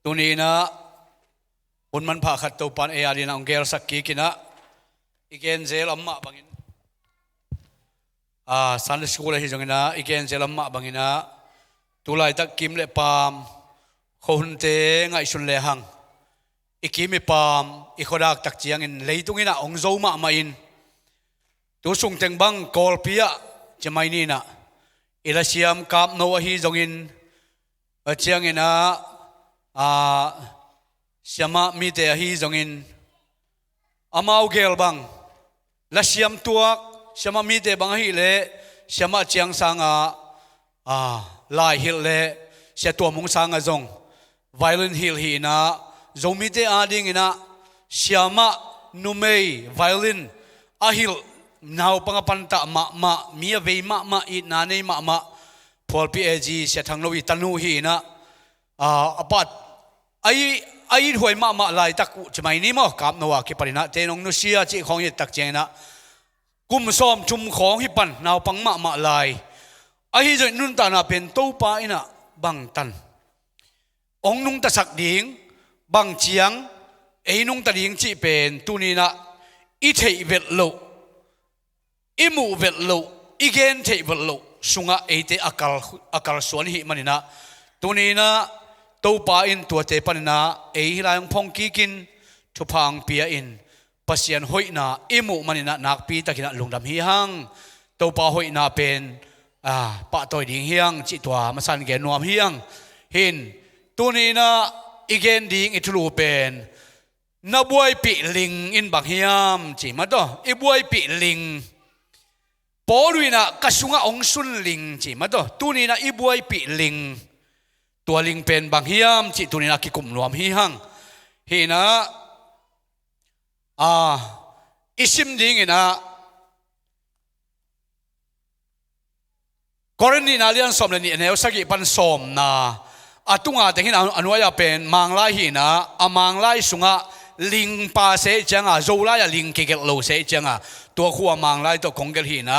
ตัวนี้นะคนมันพาขัดตัวปันเอียดีนะองเกลสักกี่กินะอีกเกนเซลammaบางอินสันสกุลที่จงอินะอีกเกนเซลammaบางอินะตัวลายตักกิมเลปามคนเตงไอชุนเลหังอีกิมปามอีขดักตักเจียงอินเลยตรงนี้นะองโจมามาอินตัวส่งเต็งบังกอลพิยะจะไม่นี่นะอิลาเซียมกับโนวะฮีจงอินเจียงอินะเสียมามีแต่ฮีจงอินอามาอุเกลบังและเสียมตัวเสียมามีแต่บังฮีเล่เสียมาเจียงสังลายฮิลเล่เสียตัวมุงสังจงไวโอลินฮิลฮีนะจงมีแต่อาดิงอินะเสียมานุเมย์ไวโอลินอาฮิลนาวปังปันตะมามีเวมาอีนาเนมาพอลพีเอจีเสียทางโนวิตันูฮีนะปัดไอ้หวยมาลายตักจะไม่นี่มั้งกับนัวคิดปรินะเจนองนุเซียจีของยึดตักเจนะกุมซ้อมชุมของฮิปันนาวปังมาลายไอ้จะนุ่นตานาเป็นตู้ปาอินะบังตันองนุ่งตะสักดิ่งบังเจียงไอ้นุ่งตะดิ่งจีเป็นตุนีนะอิเทเวลโลอิมูเวลโลอีเกนเทเวลโลสุงะไอเตอากาลส่วนหิมันนะตัวนี้นะตัวป่าอินตัวเตปันนะไอรายงพงกีกินทุพังเปียอินปัสยันหอยนะอิมูมันนะนักปีตะกินะลุงดำฮีฮังตัวป่าหอยนะเป็นปะตัวดิ่งเฮียงจิตตัวมาสันเกนนวมเฮียงเห็นตัวนี้นะอีเกนดิ่งอิทรูเป็นนับวยปีลิงอินบักเฮียมจิมาตัวอีบวยปีลิงปอลุยนะกสุงะองสุนลิงจีมาตัวตัวนี้นะอีบวยปีลิงตัวลิงเป็นบางเฮียมจีตัวนี้นะกิกุมรวมฮีหังเฮนะอิสิมดิ่งนะกรณีนาเลียนสมเลนี่เนวสักิปันสมนะตุงอาแต่หินอนุญาเป็นมังไลฮีนะมังไลสุงะลิงปาเสจังโจลายลิงเกเกลโลเสจังตัวขัวมังไลตัวคงเกลฮีนะ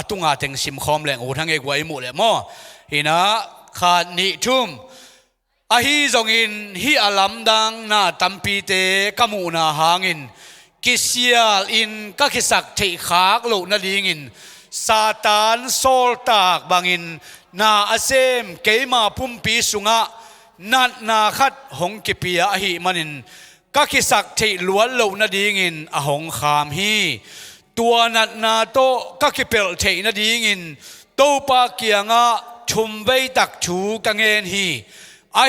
ตุงอาแต่งซิมคอมแหลงโอทั้งเอกไว้หมดเลยมั้งฮีนะขาดนิทุมฮีจงอินฮีอาลัมดังนาตัมปีเตกมูนาหางินกิเซียลอินก็คิสักเทขากโลนาดิงินซาตานโซลตากบางอินนาอาเซมเกมาพุ่มปีสุงะนัดนาคัดหงกิปียะฮีมันินก็คิสักเทล้วนโลนาดิงินอหงขามฮีตัวนัดนาโตก็คิเปลเทนาดิงินโตปาเกียงะชุมเวตักชูกังเงินฮี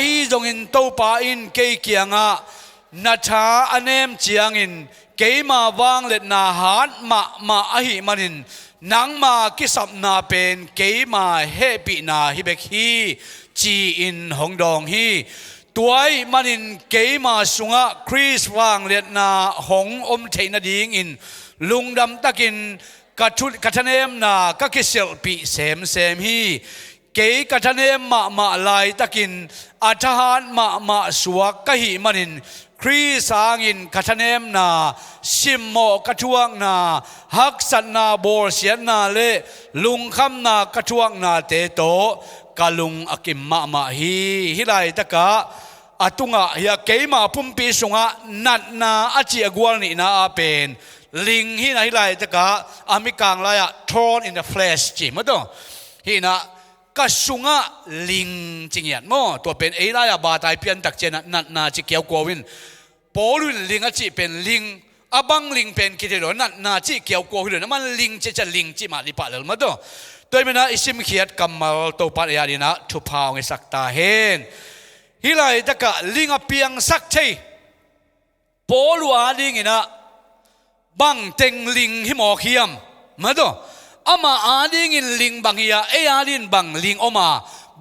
ฮีจงอินโตปาอินเกยเกียงะนัชาอเนมเจียงอินเกยมาวางเล็ดนาหานมาฮีมันินนังมากิสับนาเป็นเกยมาเฮปินาฮิเบกฮีจีอินหงดองฮีตัวไอ้มันินเกยมาสุงะคริสวางเล็ดนาหงอมเทนดิงอินลุงดำตะกินกัทเนมนาก็กิเซลปีเซมฮีเกยกัทเนมมาลายตะกินอาทหารมาสวกกะหิมันินครีสางอินกัทเนมนาชิมโมกระทวงนาฮักสันนาโบเสียนาเลลุงคำนากระทวงนาเตโตกะลุงอกิมมาฮีฮิไลตะกะตุงะเฮียเกยมาพุ่มปีสุงะนัดนาอจิอกัวนี่นาเป็นลิงฮินาฮิไลตะกะอามิกังลายะ thorn in the flesh จิมาตัวฮินะก็สุงะลิงจริงอย่างมั้งตัวเป็นเอไลยาบาตายเพียนตักเจนนัดนาจิเกียวกวินปอลุนลิงอจิเป็นลิงบังลิงเป็นกิเดโรนัดนาจิเกียวกวินนั่นมันลิงจะลิงจิมาลิปะเลยมาตัวตัวเป็นนะอิสิมเขียดกัมมัลตัวปัญญาดีนะทุพาวไงสักตาเห็นฮิไลตะกะลิงอเปียงสักเชยปอลัวลิงนะบังเต็งลิงฮิมอเขียมมาตัวอามาอาดิงินลิงบังเฮียอาดินบังลิงอมา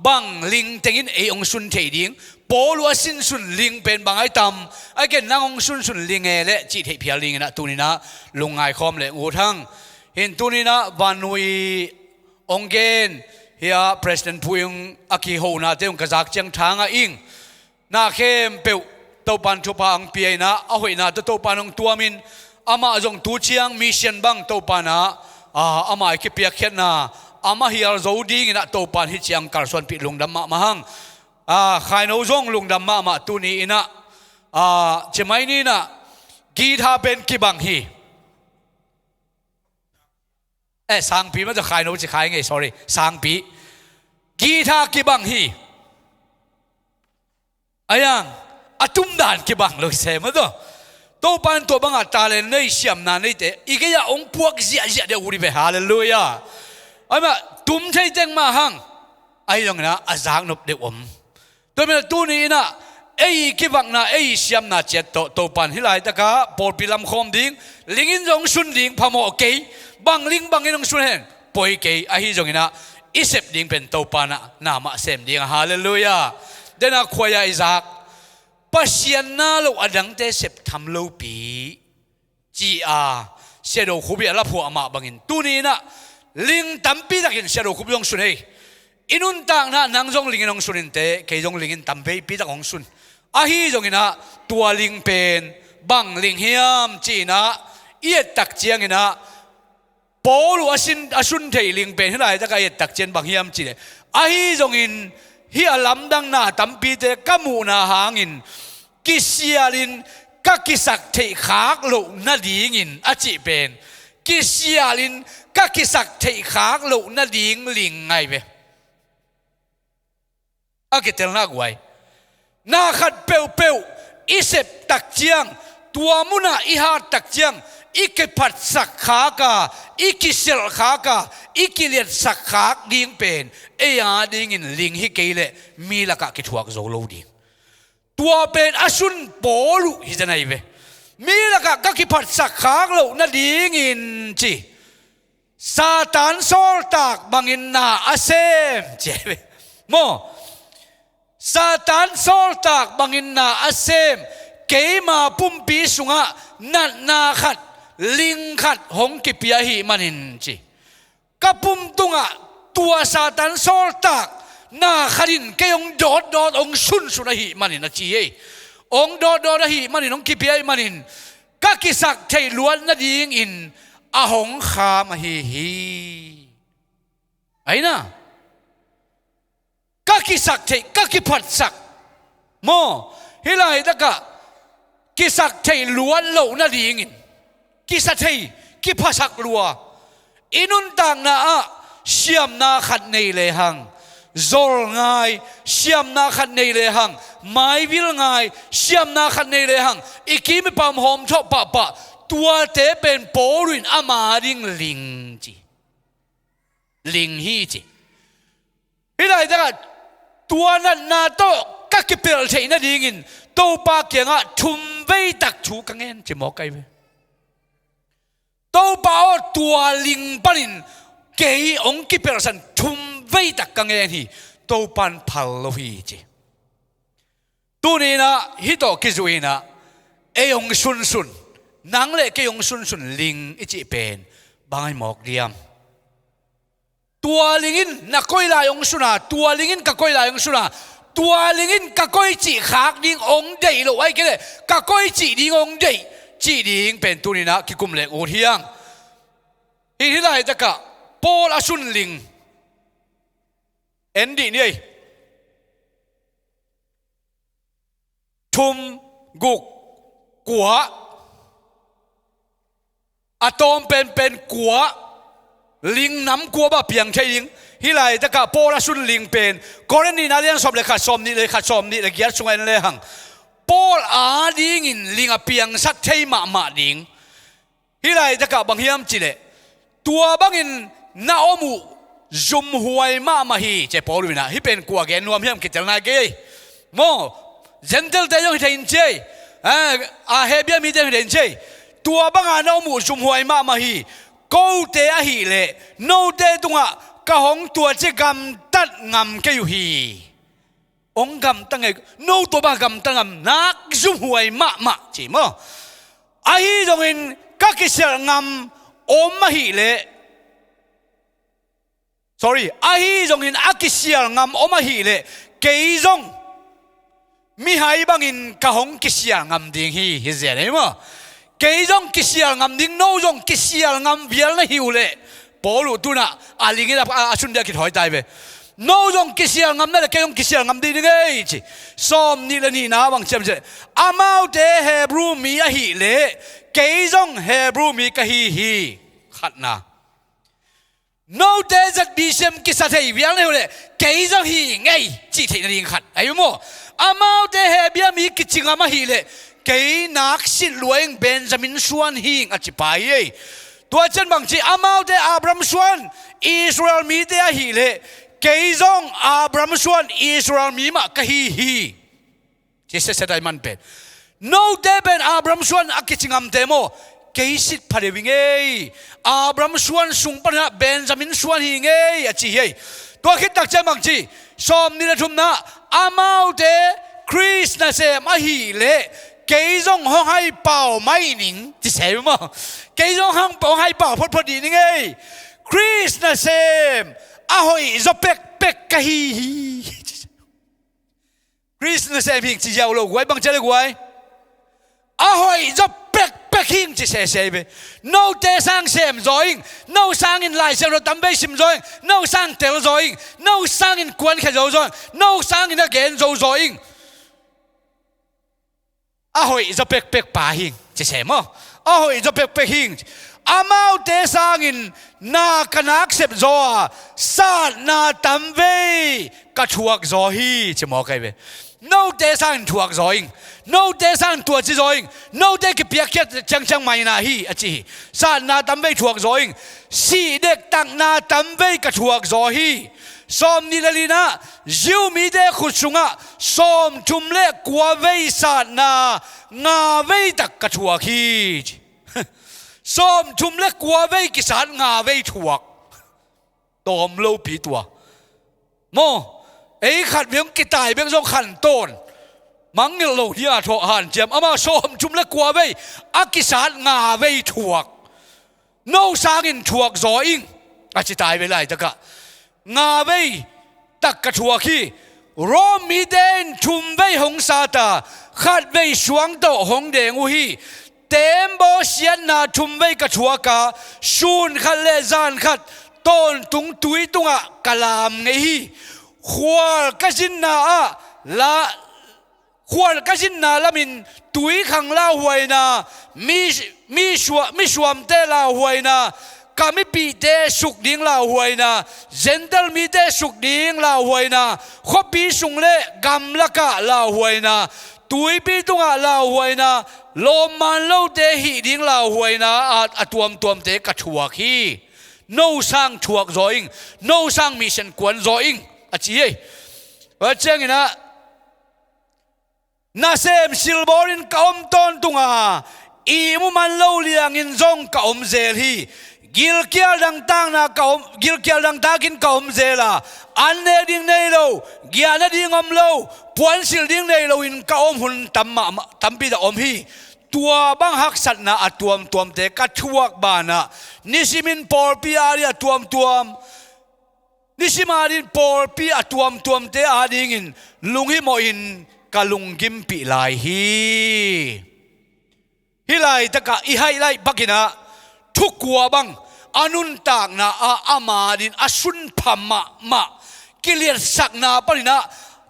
บังลิงเต็งินองสุนเทดิงปอลัวสินสุนลิงเป็นบังไอตำไอเกนนางองสุนลิงเละจิตเฮียลิงนะตัวนี้นะลุงไอคอมเลยอูทั้งเห็นตัวนี้นะวานุยองเกนเฮียประธานผู้ยังอากิโฮนาเตงกระจากเจียงทางอิงนาเข้มเปวตัวปันทุพังเปียนะเอาหัวนาตัวปันองตัวมินอามาจงตูเชียงมิเชียนบังตัวปานะอามาคิเปียกเขียนนะอามาเฮียร์โจดิ้งนะตัวปานฮิเชียงการส่วนปิดลงดำมาหัง ใครโน้จงลุงดำมาตัวนี้นะจะไม่นี่นะกีทาเป็นกีบังฮีสังปีมันจะใครโน้จะใครไง sorry สังปีกีทากีบังฮียังตุ้มด่านกีบังเลยเสมอตัวปันตัวบังอาตาเลนในเสียมนานในเตอีกอย่างองพวกเสียเดี๋ยวอุริเบฮาเลลูยามาตุ้มใช้เจงมาหังตรงนั้นอาจารย์นบเดี๋ยวตัวเป็นตัวนี้นะกีบังนะเสียมนะเจ็ดตัวปันที่ไรตะกะปอดพิลำคมดิ้งลิงอินจงสุนดิ้งพะโมเกยบังลิงบังอินจงสุนเห็นปอยเกยตรงนี้นะอิเสพดิ้งเป็นตัวปันนะนามาเสมดิ้งฮาเลลูยาเดน่าขวายอิซักปัสยันนาลูกอดังเตเสพทำลูปีจีเสดคุบิอาลาผัวมาบังอินตัวนี้นะลิงตั้มปีตะกินเสดคุบิยงสุนเฮอินุนต่างนะนางจงลิงอินจงสุนเตเกยจงลิงอินตั้มปีตะของสุนจงอินะตัวลิงเป็นบังลิงเฮียมจีนะตักเจียงอินะปอลูอาสุนเทลิงเป็นที่ไหนตะกายตักเจียงบังเฮียมจีเนี่ยจงอินเฮียลำดังนาตั้มปีเตกัมูนาหางอินกิเซียลินกักิสักเทขากโลนาดีงินจีเป็นกิเซียลินกักิสักเทขากโลนาดีงลิงไงเว้กิเตลนักไว้นาขัดเปลวอิเสพตักเจียงตัวมุนาอิฮาตักเจียงอิกผัดสักขากาอิกิเซลขากาอิกิเลียดสักขากดิ้งเป็นดิ้งอินลิงฮิเกเลมีละกะกิทวกโซโลดิ้งตัวเป็นอสุนโปลุฮิจะไหนเวมีละกะกะกิผัดสักขากโลนาดิ้งอินจีซาตานโซลตากบังอินนาอาเซมเจเวโมซาตานโซลตากบังอินนาอาเซมเกมาปุ่มปีสุงะนัดนาขัดลิงขัดหงกิปยาหิมันินจีกะปุ่มตุงะตัวซาตานโซลตากนาขัดินเกยองโดดองสุนสุนหิมันินนะจีองโดดหิมันินองกิปยาหิมันินกะกิสักเทล้วนนาดิงอินอาหงขามฮีนะกะกิสักเทกะกิผัดสักโมฮิลายตะกะกิสักเทล้วนโลนาดีงินกิสักเทกิผัดสักลัวอินุนต่างนาเสียมนาขัดในเลหังโซลง่ายเสียมนาขัดในเลหังไม่วิลง่ายเสียมนาขัดในเลหังอีกีไม่ปั๊มหอมชอบปะตัวเตเป็นโปรินอามาดิงลิงจีลิงฮีจีฮิลายตะกะตัวนั้นนาโตกักกิเปลเทน่าดีงินโตปากยังอ่ะทุ่มไปตักชูกังเงินจะมอกไกไปโตปาตัวลิงปันินเกยองกิเปลสันทุ่มไปตักกังเงินฮีโตปันพัลโลฮีจีตัวนี้นะฮิโตกิจุยนะองสุนนังเล่เกยองสุนลิงอิจิเป็นบางไอหมอกเดียมตัวลิงินนักก้อยลายองสุนาตัวลิงินกับก้อยลายองสุนาตัวลิงินกับก้อยจีขากดิ้งองเดย์โลไอ้กันเลยกับก้อยจีดิ้งองเดย์จีดิ้งเป็นตัวนี้นะกิกุมเล็กโอเทียงอีที่ไรตะกะโปลาสุนลิงเอ็นดีนี่ทุมกุกกัวอะตอมเป็นกัวลิงน้ำกัวบ่เพียงใช่ลิงฮิไลตะกะโปลาสุนลิงเป็นกรณีนั้นเรื่องสอบเลยขัดสอบนี่เลยขัดสอบนี่เลยเกียรติสงวนเลยหังโปลอาดิงินลิงเพียงสักเท่มาดิงฮิไลตะกะบางเฮียมจิเลตัวบางอินนาอมูจุมหวยมาฮีเจโปลุนะฮิเป็นกัวแกนวมเฮียมกิจนาเกยโมเจนเทลเตยองเทนเจเฮเบียมีเทนเจตัวบางนาอมูจุมหวยมาฮีกูเตะฮีเล่โนเตตุงะกะหงตัวเจกำตัดงำแกอยู่ฮีองกำตั้งไงโนตัวบางกำตั้งงำนักซุ่มหวยมาจีมั้งไอ้ตรงนี้ก็คิดเสียงำอมมาฮีเล่ sorry ไอ้ตรงนี้อาคิดเสียงำอมมาฮีเล่เกยจงมีหายบางอินกะหงคิดเสียงำดิ่งฮีเสียเลยมั้งเกยจงกิเสียงงำดิ้งโนจงกิเสียงงำเบียร์นะหิวเลยปอลูตุนะอาลิงินอาชุนเดียกิถอยใจไป no jong kisial ngam na le kayong kisial ngam di ngai chi som ni la ni na wang chem je amau te Hebrew mi a hi le kay jong Hebrew mi ka hi khat na no te zat bi sem kisa thei wiang le kay jong hi ngai chi thei na ring khat ai mo amau te Hebia mi kichinga ma hi le kay nak sin lueng Benjamin suan hing a chi pai ei tua chen bang chi amau te Abraham suan Israel mi te a hi le kay jong Abraham suan Israel mi ma ka hi chi se dai man pen no te ben Abraham suan akichingam te mo kay sit pharewing ei Abraham suan sung pa na Benjamin suan hi ngei a chi hei tua khit tak chen bang chi som ni la thum na amau te Chris na se ma hi le kay jong hong hai pao mai ning chi se mo kay jong hang pao hai pao phot di ni ngei Chris na se ahoi zo pek ka hi Chris na se phing chi yaw lo guai bang chale guai ahoi zo pek hing chi se be no te sang sem zoing no sang in lai sem ro tam be sim zoing no sang tel zoing no sang in kwan kha zoing no sang in again zoing ahoi zo pek pa hing chi se mo ahoi zo pek hing amau te sang in na kanak sep zoa sa na tam ve ka thuak zo hi chi mo kai be no te sang thuak zoing no te sang tua chi zoing no te ki piak chang mai na hi a chi sa na tam ve thuak zoing si dek tak na tam ve ka thuak zo hi som ni lalina jiu mi de khusunga som thum le kwa ve sa na nga ve tak ka thuak hi som thum le kwa ve ki san nga ve thuak tom lo pi tua mo ei khat miếng ki tai beng jong khan ton mang ngil lo dia tho han chem ama som thum le kwa ve a ki san nga ve thuak no sang in thuak zo ing a chi tai ve lai ta ka nga ve tak ka thuak hi rom mi den thum ve hong sa ta khat ve suang to hong deng u hi tembo sian na thum ve ka thuaka sun khat le zan khat ton tung tui tunga kalam nge hi khwal ka jin na a la khwal ka jin na lamin tui khang la huai na mi suam te la huai na kami pi te suk ding la huai na gentle mi te suk ding la huai na khopi sung le gam la ka la huai na tui pi tunga la huai na lo man lo te hi ding la huai na atuam te ka thuak hi no sang thuak zoing no sang mission kwan zoing a chi ei wa chang ina na sem silborin ka om ton tunga i mu man lo liang in zong ka om zel hi gil kial dang tang na ka om gil kial dang takin ka om zela an ne ding nei lo gia na ding om lo puan sil ding nei lo in ka om hun tam pi da om hi tua bang hak sat na atuam te ka thuak ba na nisimin por pi ari atuam nisimarin por pi atuam te ading in lunghi mo in kalunggim pi lai hi lai taka i hai lai bakina thukwa bang anun tak na ama din asun phamma ma kilian sak na parina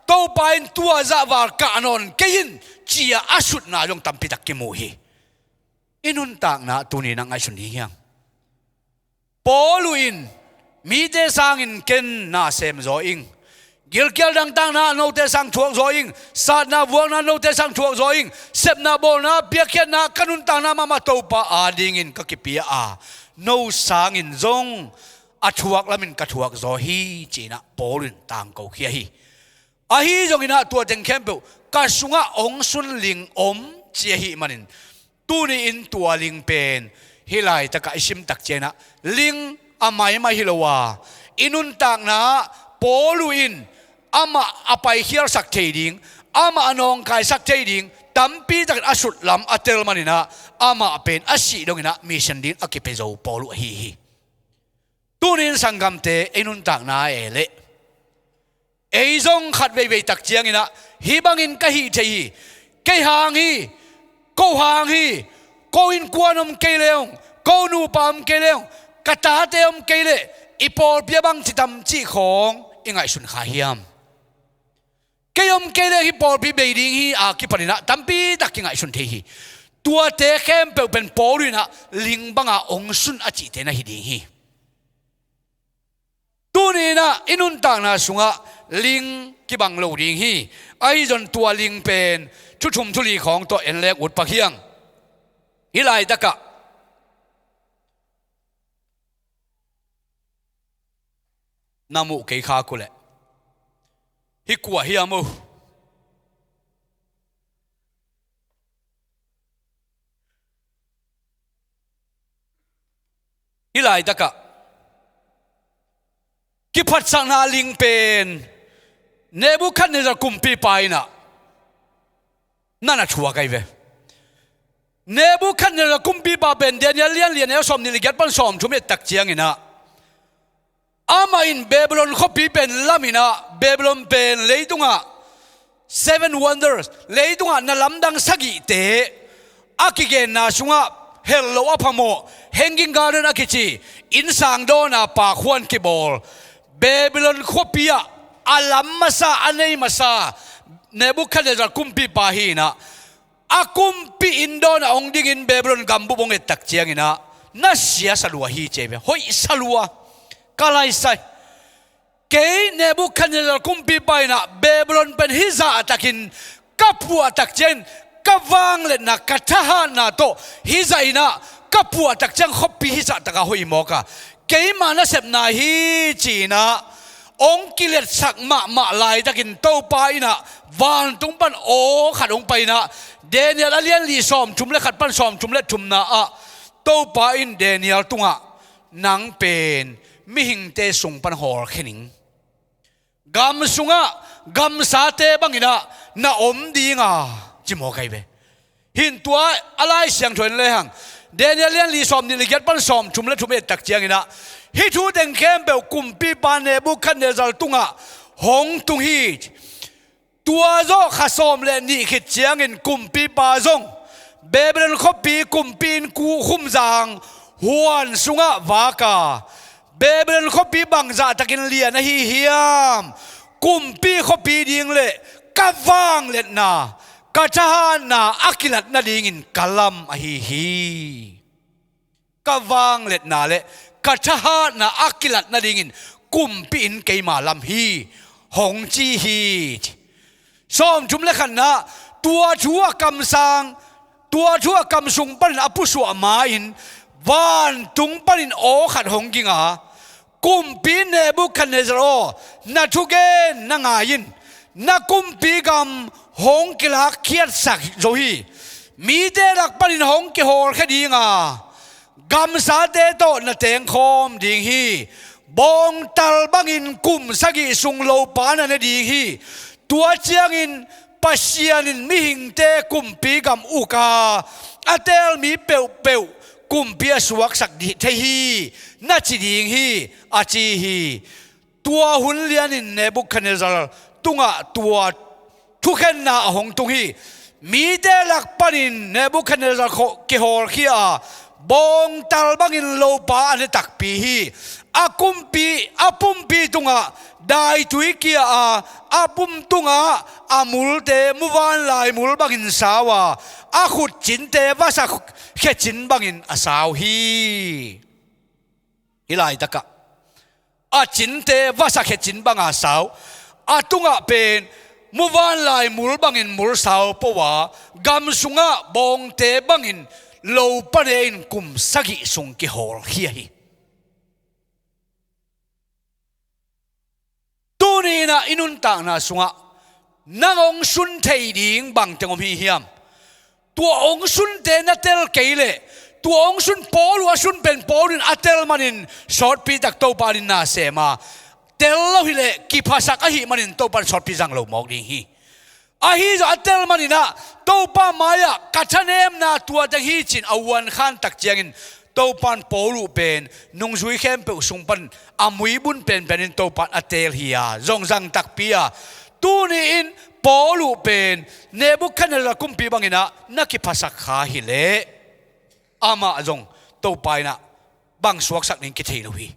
to pain tua za war ka anon kein chia asut na long tampi tak kimu hi inun tak na tuni na ngai sun hi hyang poluin mi te sang in ken na sem zo ing gil kyal dang tang na no te sang thuak zo ing sat na buang na no te sang thuak zo ing sep na bol na piakhet na kanun tang na mama to pa ading in ka kipia no sang in zong athuak lamin ka thuak zo hi china polin tang ko khia hi a hi zong ina tua teng kempe ka sunga ong sun ling om chia hi manin tuni in tua ling pen hilai ta ka isim tak chena ling amai ma hilowa inun tak na poluin ama apai hiar sak theding ama anong kai sak theding tampi tak asut lam atel manina ama pen asi dongina mission din akipezo polu hi tunin sangam te inun tak na ele eizong khat ve tak chiang ina hi bangin ka hi thei ke hang hi ko in kwanom ke leong ko nu pam ke leong kata te om ke le ipol pia bang chitam chi khong ingai sun kha hiam kayom kele hi por bi beiding hi a ki panina tampi tak ingai sun the hi tua te khem pe pen porina ling banga ong sun a chi te na hi ding hi tunina inun tang na sunga ling ki bang lo ding hi ai jon tua ling pen chu thum thuli khong to en lek ut pa hiang hilai taka namu ke kha ku le hi kwa hiamu hilai taka ki phat sang na ling pen Nebuchadnezzar kumpi paina nana chua kai ve Nebuchadnezzar kumpi pa ben Daniel lian e som ni ligat pan som thume tak chiang ina ama in Babylon khopi pen lamina Babylon pen leidunga 7 wonders leidunga na lamdang sagi te akigen na sunga hello apamo hanging garden akichi insang do na pa khwan ki bol Babylon khopia alam masa anei masa Nebuchadnezzar kumpi pahina akumpi indo na ongding in Babylon gambu bong etak chiang ina na sia salua hi chebe hoi salua kalai sai ke Nebuchadnezzar kumpi paina Babylon pen hiza atakin kapu atak chen kawang le na kataha na to hiza ina kapu atak chen khopi hiza taka hoi moka ke mana sep na hi china ong kilet sak ma lai takin to paina van tung pan o khat ong paina Daniel alian li som chum le khat pan som chum le chum na a to pa in Daniel tunga nang pen mi hing te sung pan hor khening gam sunga gam sa te bangina na om dinga chimo kai be hin tua alai siang thon le hang Daniel alian li som ni le get pan som chum le chum e tak chiang ina hi thu deng khem be kumpi pa Nebuchadnezzar tunga hong tung hi tua zo khasom le ni khit chiang in kumpi pa zong Babylon khopi kumpin ku khum jang huan sunga waka Babylon khopi bangza takin lian hi hiam kumpi khopi ding le kawang le na kachahan na akilat na dingin kalam hi kawang le na le kachahan na akilat na dingin kumpi in kay malam hi hong chi hi som chum le khan na tua chua kam sang tua chua kam sung pan apu su ama in van tung panin o khat hong ginga kumpi Nebuchadnezzar o na thugen na ngayin na kumpi gam hong kilak khiat sak zohi mi te rak panin hong ki hor khadinga gam sa te to na teng khom ding hi bong tal bangin kum sagi sung lo pa na ding hi tua chiang in pasianin mi hing te kumpi gam uka atel mi peu kumpi suak sak di the hi na chi ding hi a chi hi tua hun lian in Nebuchadnezzar tunga tua thukhen na hong tung hi mi te lak panin Nebuchadnezzar ki hor khia bong tal bangin lo pa ane tak pi hi apumpi tunga dai tui kia apum tunga amul te muwan lai mul bangin sawa akhut chin te wasa khe chin bangin asaw hi hilai taka a chin te wasa khe chin banga saw atunga pen muwan lai mul bangin mul saw powa gam sunga bong te bangin lo parein kum sagi sung ki hor hi tunina inun ta na sunga nangong sun thei ding bang tengom hi hiam tua ong sun te na tel keile tua ong sun polwa sun pen polin atel manin short pi tak to parin na sema tel lo hile ki phasak a hi manin to pan short pi jang lo mok ding hi ahi zo atel manina to pa maya kachanem na tua dang hi chin awan khan tak chiangin to pan polu pen nung zui khem pe sung pan amui bun pen penin to pan atel hiya zong zang tak pia tu ni in polu pen Nebuchadnezzar kumpi bangina naki phasak kha hile ama zong to paina bang suak sak ning ki thei lo hi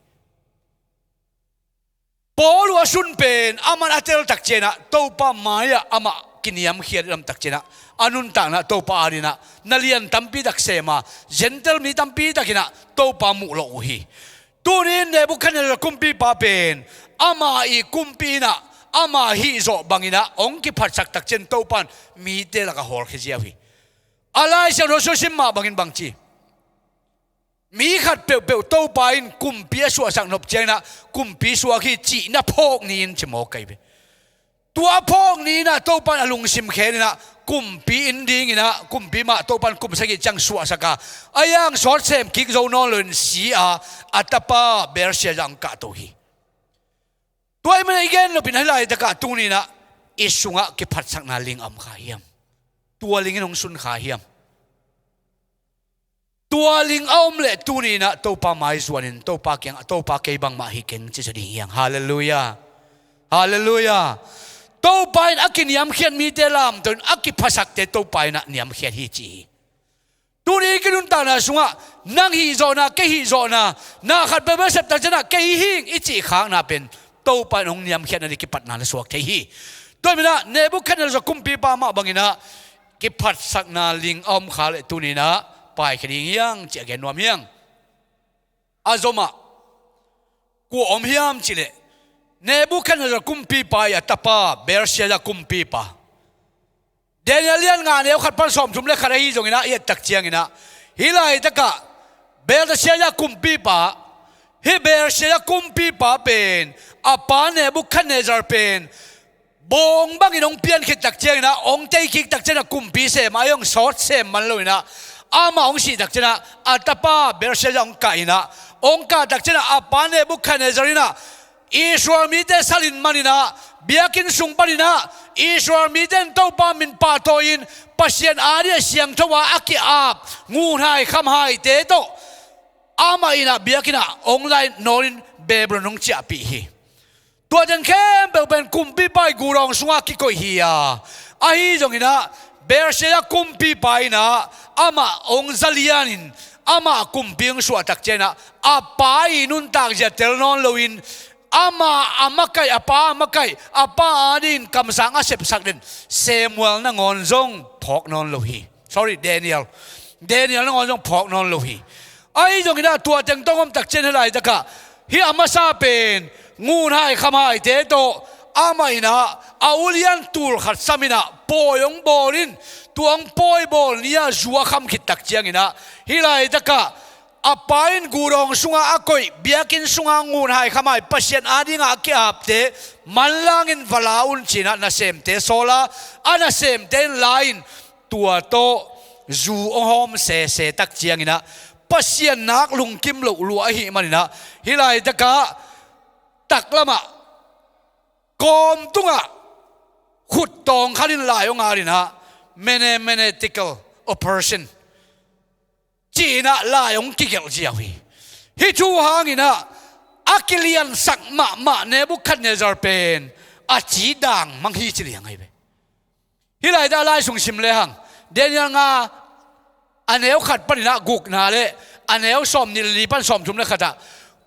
ปอลัวสุนเป็นอามันอาเจลตักเจนะโตปามายะอามากินยามเขียนลำตักเจนะอานุนต่างนะโตปาอารินะนาเลียนตัมปีตักเสมาเจนเทลมีตัมปีตักินะโตปามุโลหีตัวนี้เนบุคันเนลกุมปีปาเป็นอามาอีกุมปีนะอามาฮิโซบังอินะองค์กิพัดสักตักเจนโตปันมีเตลกะฮอลขิเจียวีอะไรเสียงรสชิมมาบังอินบังจีมีขัดเปลวโตปาอินกุมปีสัวสักนบเจนะกุมปีสัวขี้จีนะพกนี้นจะโมกไกเบตัวพกนี้นะโตปันอลุงซิมเขนนะกุมปีอินดิ้งนะกุมปีมาโตปันกุมสกิจังสัวสักาอายังสอดเซมกิกโจนอลุนสีอัตปาเบรเซียจังกาโตฮีตัวมันอีกอย่างเราเป็นอะไรแต่กาตูนี่นะอิสุงะกิพัดสักนาลิงอัมขาเฮียมตัวลิงนงสุนขาเฮียมตัวลิงอ้อมเละตูนี่นะโตปาไม้ส่วนนึงโตปาเก่งโตปาเก็บังมาฮิเก่งจะจะดีอย่างฮาเลลูยาฮาเลลูยาโตปาอักินยามเขียนมีเตลามจนอักิพัสักเตโตปานะยามเขียนฮิจีตัวนี้กินุนตานะสุงะนั่งฮิโซนะเกฮิโซนะน่าขัดไปเมื่อเสพตังจะนะเกฮิงอิจิค้างนะเป็นโตปาองยามเขียนอะไรกิปัดนาสวกเกฮิตัวนี้นะเนบุคันเราจะกุมปีปามาบังอินะกิพัดสักนาลิงอ้อมขาเลตัวนี้นะไปคดียังเจ้าแกนวมยังอาจมากูอมยามจิเลเนบุคันจะกุมปีปายตาปาเบร์เซียจะกุมปีปาเดนิเอลียนงานเนี่ยขัดพันสมชุมเล็กขนาดนี้ตรงนี้นะเอ็ดตักเจียงนะฮิไลตะกะเบร์เซียจะกุมปีปาฮิเบร์เซียจะกุมปีปาเป็นอาปาเนบุคันเนจาร์เป็นบงบังอินองเปียนขิดตักเจียงนะองเตยขิดตักเจียงกุมปีเสมายังสอดเสมันเลยนะอามาองสีตักเจนะอัตปาเบรเซจังกายนะองกาตักเจนะอาปานเนบุคันเนจารินะอิสรามิเตสลินมานินะเบียกินสุงปานินะอิสรามิเตนโตปามินปาโตอินปัสเซียนอาเรียเสียงทว่าอักอาบงูหายคำหายเตโตอามาอินะเบียกินะองไลน์นอรินเบบรนงเจียปีฮีตัวจันเข้มเป็นกุมปีไปกูรองสุงากิโกฮียาอาฮีจงอินะเบรเซียกุมปีไปนะอามาองซาลียานินอามากุมเปียงสวดตักเจนะอาปายนุนตักเจเตลนอนโลวินอามาไกอาปามาไกอาปาอาดินคำสั่งอาเสพสักดินเซมเวลนั่งอนจงพอกนอนโลหี sorry เดนิเอลนั่งอนจงพอกนอนโลหีไอ้จงกินตัวจังต้องตักเจนอะไรตะกะฮิอามาซาเป็นงูให้ขมายเตโตอามาอินะอาอุลิยันตูลขัดสามินะปอยงบอลินตัวงปอยบอลเนี่ยจัวคำคิดตักเจียงอินะฮิไลตะกะอาปาอินกูรองสุงาอากอยเบียกินสุงางูให้ขมายปัสเซียนอาดิงอาเกียบเตมันลางินวลาอุนจินะนาเซมเตโซลาอานาเซมเตนไลน์ตัวโตจูองหอมเสตักเจียงอินะปัสเซียนนักลุงกิมลุลัวหิมันอินะฮิไลตะกะตักละมะกอมตุงะขุดตองขัดินลายองอารินะmathematical operation จีน่ะลายองกิเกลเจียวีฮิจูฮางินะอักเลียนสักมาเนบุคันเนจาร์เป็นอาจีดังมังฮีจิเลียงไงเบฮิไลดาลายสุงชิมเลหังเดียนยังงาอันเอวขัดปนินะกุกนาเลอันเอวสอมนิลีปันสอมชุมเลขัด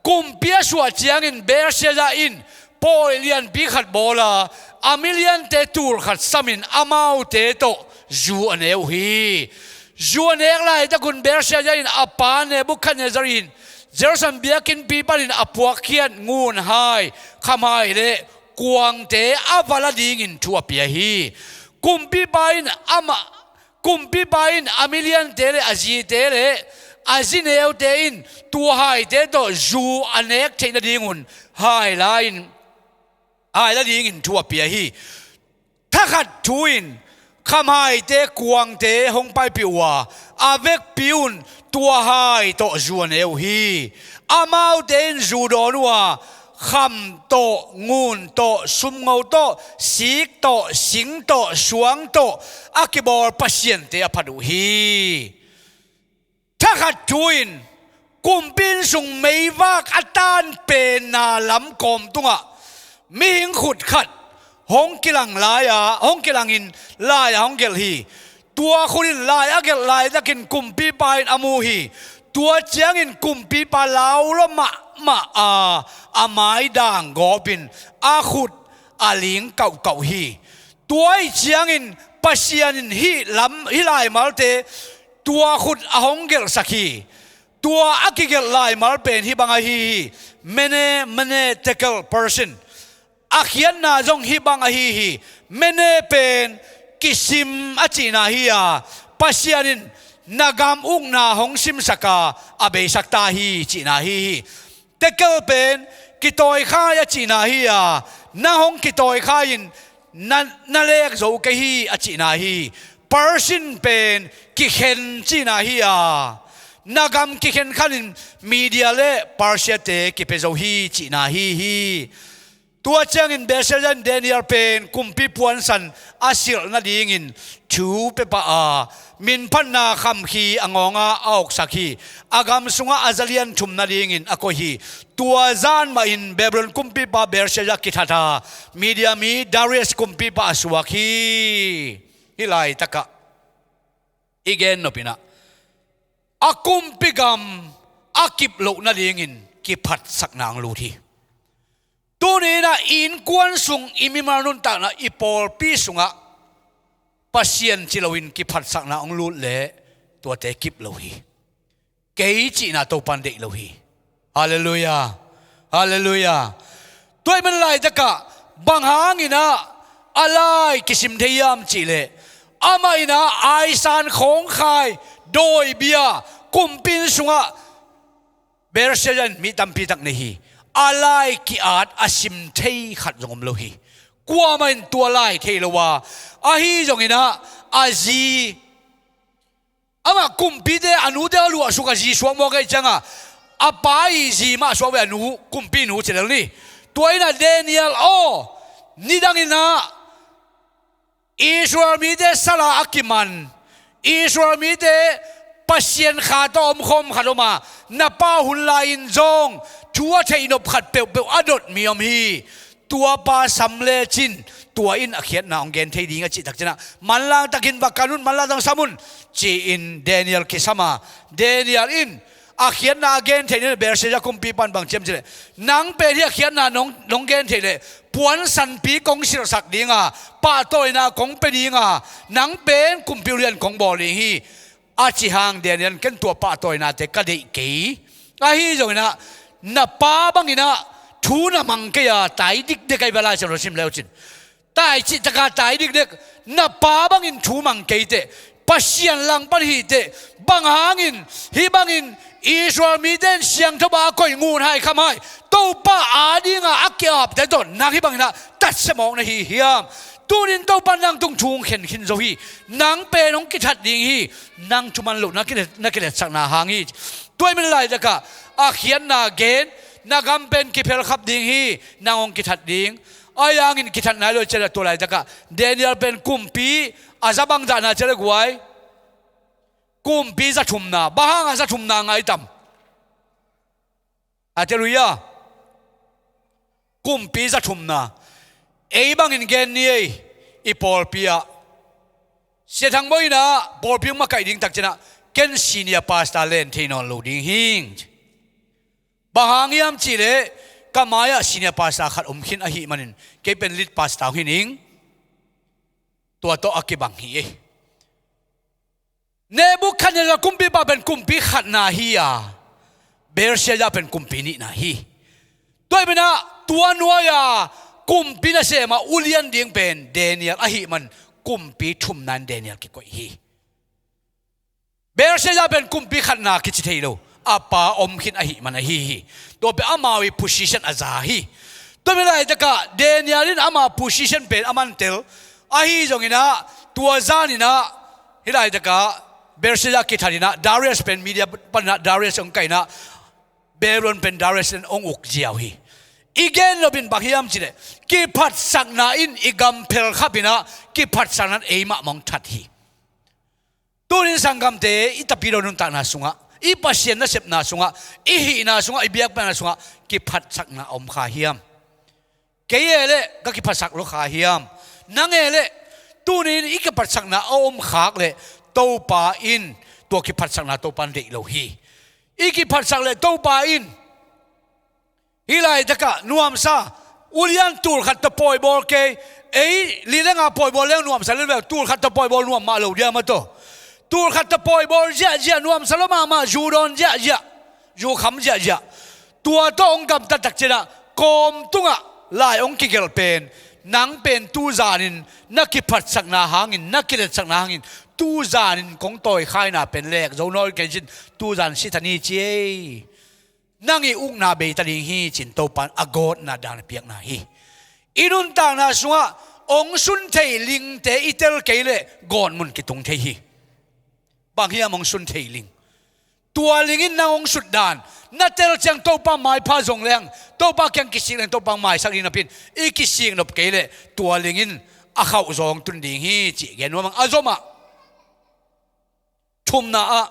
กุมเปียสวดเจียงอินเบรเซียอินปอยเลียนปีขัดโบลาอามิเลียนเตตูร์ขัดสมินอามาวเตโตจูอันเอวฮีจูอันเอกไลตะกุนเบรเซียอินอาปานเนบุคันเนจารินเจรุซัมเบียกินปีปันินอปวกเขียนงูนหายขมายเลกวางเตอาวลาดิงินทัวเปียฮีกุมปีปาอินกุมปีปาอินอามิเลียนเตเลอาจีเตเลอาจินเอวเตอินตัวหายเตโตจูอันเอกเทนดิงุนหายไลน์แล้วยิงทัวเปียฮีถ้าขัดทุอินขมายเตกวางเตหงไปปิวอาเวกปิวนตัวหายโตจวนเอวฮีอามาเตนจูโดนัวคำโตงูนโตซุมเงาโตสีกโตสิงโตสวงโตอากิบอลปัสเซียนเตอพัดุฮีถ้าขัดทุอินกุมปินสุงไม่ว่าอัตานเป็นนาลำกอมตุงะมีหิงขุดขัดหงกิลังลายหงกิลังอินลายหงเกลฮีตัวคนอินลายเกลลายตะกินกุมปีปายอามูฮี ตัวเจียงอินกุมปีปาลาวละมาอาไม้ด่างกอบินอาขุดอาลิงเก่าฮีตัวเจียงอินปัสยานินฮีลำฮีลายมาลเตตัวขุดอาหงเกลสักฮีตัวอากิเกลลายมาลเป็นฮีบังฮีเมเนเทคล person อาเขียนนาจงฮีบังฮีเมเนเป็นกิซิมอาจีนาฮีอาปัสยานินนากามอุงนาหงซิมสกาอาเบสักตาฮีจีนาฮีเทคลเป็นกิโตยข้ายจีนาฮีอานาหงกิโตยข้ายินนั่นเล็กโจกฮีอาจีนาฮี person เป็นกิเข็นจีนาฮีอานากามกิเข็นขันมีเดียเล่ partial เตกิเปโจฮีจีนาฮีตัวเจ้าอินเบสเซนเดนิเอลเป็นกุมพิพวนสันอาศิลนาดีงินชูเปปะมินพันนาคำขีอ่างงาออกสักขีอากามสุงอาจัลียนชุมนาดีงินอโคฮีตัวจานมาอินเบบรอนกุมพิปะเบสเซจักกิทัตามีเดียมีดาริสกุมพิปะสวาคีฮิไลตะกะอีเกนโนปินะอากุมพิกรรมอากิบโลนาดีงินกิพัดสักนางลูทีตัวนี้นะอินกวนสุงอิมิมารุนตานะอีปอลปีสุงะปัสยันจิลวินกิพัดสักนาองลูเล่ตัวเตกิบโลฮีเกยจีนาตัวปันเดโลฮีฮาเลลูยาฮาเลลูยาตัวมันไล่ตะกะบางหางอินะอะไรกิสิมเทียมจีเลอามาอินะไอซานของใครโดยเบียกุมปินสุงะเบรเซจันมีตัมปีตักเนฮีอะไรกิอาดอาชิมเทขัดจงมโลฮีกว่ามันตัวไล่เทลว่าอาฮีจงอินะอาจีอามากุมปีเดอนุเดอลัวสุกาจีสวงโมกัยจังอาปายจีมาสวงเวอนุกุมปีนูเจริญนี่ตัวอินะเดนิเอลโอนี่ดังอินะอิสราเอลมีเดสลาอักิมันอิสราเอลมีเดปัสยันขาตอมคมขาดออกมานับป้าหุ่นลายอินจงชัวเทอินบขัดเปลวอดดมีอมฮีตัวปาสัมเลจินตัวอินอเขียนนาองเกนเทดีงจิตักเจนะมันลางตะกินบักการุนมันลางตังสมุนจีอินเดนิเอลกิสมาเดนิเอลอินอเขียนนาเกนเทนี่เบรเซจะคุมปีปันบางเจมเจเลนังเปรียเขียนนาน้องเกนเทเลปวนสันปีกงศิลสักดีงาป้าโตยนากงเปดีงานังเป็นคุมพิเรียนของบอลีฮีอาจิฮังเดนิเอลกันตัวป้าโตยนาเตกะดีกีอาฮีจงนะนับป้าบังอินะทูนามังเกียตายดิกเด็กไอ้เวลาจะรอชิมแล้วจินตายจิตกาตายดิกเด็กนับป้าบังอินทูมังเกียเตปัสยันลังปันฮีเตบังหางอินฮีบังอินอิสราเอลมีเดนเสียงทบาก่อยงูให้ขมายตัวป้าอาดีงาอักเกียบแต่ตอนนักฮีบังอินะตัดสมองในฮีเฮียมตัวนินตัวปันนังตุงชุงเข็นขินโซฮีนังเปนองกิทัดดิงฮีนังจุมันลุนักกิเลสสักนาหางฮีตัวมันไหลตะกะอาเขียนนาเกนนากำเป็นกิเพลขับดิงฮีนางองกิทัดดิงอายังอินกิทัดนายโดยเจริญตัวไหลตะกะเดนิเอลเป็นกุมปีอาซาบังจานาเจริญกวยกุมปีจะชุมนาบ้างอาจะชุมนาไงตั้มอาเจรุยากุมปีจะชุมนาเอ้บังอินเกนนี่อีปอลปีอะเสียทั้งบ่อยนะปอลปีมาไก่ดิงตักเจนะเกนซีเนียพาสตาเลนที่นอนลูดิงฮิงบางยามจีเลก็มายาซีเนียพาสตาขัดขินอหิมันเก็เป็นลิดพาสตาหินิงตัวโตอักบังฮีเนบุคันจะกุมปีบาเป็นกุมปีขัดนาฮีอาเบรเซียเป็นกุมปีนี่นาฮีด้วยเป็นนะตัวนัวยากุมปีน่ะเสมาอุเลียนดิงเป็นเดนิเอลอหิมันกุมปีชุมนันเดนิเอลกิโกฮีเบรเซียเป็นกุมปีขัดนาคิจิเทโลอาปาอมขินอหิมันอหิตัวเป็นอามาวิโพสิชันอาซาฮีตัวเป็นอะไรตะกะเดนิเอลินอามาโพสิชันเป็นอามันเตลอหิจงอินะตัวซานินะฮิไลตะกะเบรเซียกิทัดินะดาริสเป็นมีเดียปันนะดาริสองไก่นะเบรอนเป็นดาริสองอุกเจียวฮีอีเกนเราเป็นบักยามจีเลกิพัดสักนาอินอีกัมเพลขับินะกิพัดสักนั้นเอมะมองทัดฮีตัวนี้สังกัมเตอิตาปิโรนุนตานาสุงะอีปัสเซียนน่ะเสพนาสุงะอีหีนาสุงะอีเบียกเป็นนาสุงะกิพัดสักนาอมขาเฮียมเกยเล่ก็กิพัดสักลูกขาเฮียมนังเล่ตัวนี้อีกิพัดสักนาอมขากเล่ตัวปาอินตัวกิพัดสักนาตัวปันเด็กโลฮี iki phat sak le to pa in hilai taka nuam sa ulian tur khat to poi bol ke ei li lenga poi bol leng nuam sa le tur khat to poi bol nuam ma lo dia ma to tur khat to poi bol ja nuam salama ma ju don ja ju kham ja tua to ong kam ta tak chena kom tunga lai ong ki gel pen nang pen tu zanin naki phat sak na hangin nakilet sak na hangin tu zanin kong toy khai na pen lek zo noi ke jin tu zan si thani che nangi uk na be tali hi chin to pan agot na dan piak na hi inun ta na sunga ong sun thei ling te itel keile gon mun ki tung thei hi bang hi among sun thei ling tua lingin na ong sut dan na tel chang to pa mai pha zong leng to pa kyang kising leng to pa mai sak in apin i kising nop keile tua lingin a khau zong tun ding hi chi gen wang azoma thum na a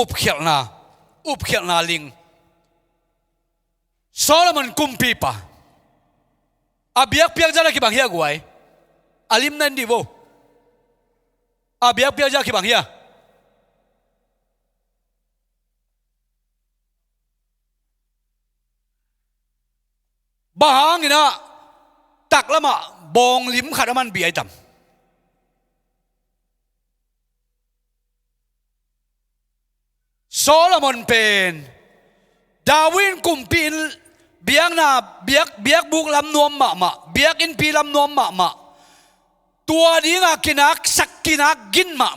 up khel na ling Solomon kumpi pa abiak piak jala ki bang hia guai alim nan di wo abiak piak jala ki bang hia bahang ina tak lama bong lim khadaman bi ai tam Solomon pen Dawin kumpin biak na biak buk lam nuam ma biak in pi lam nuam ma tua dinga kinak sak kinak gin ma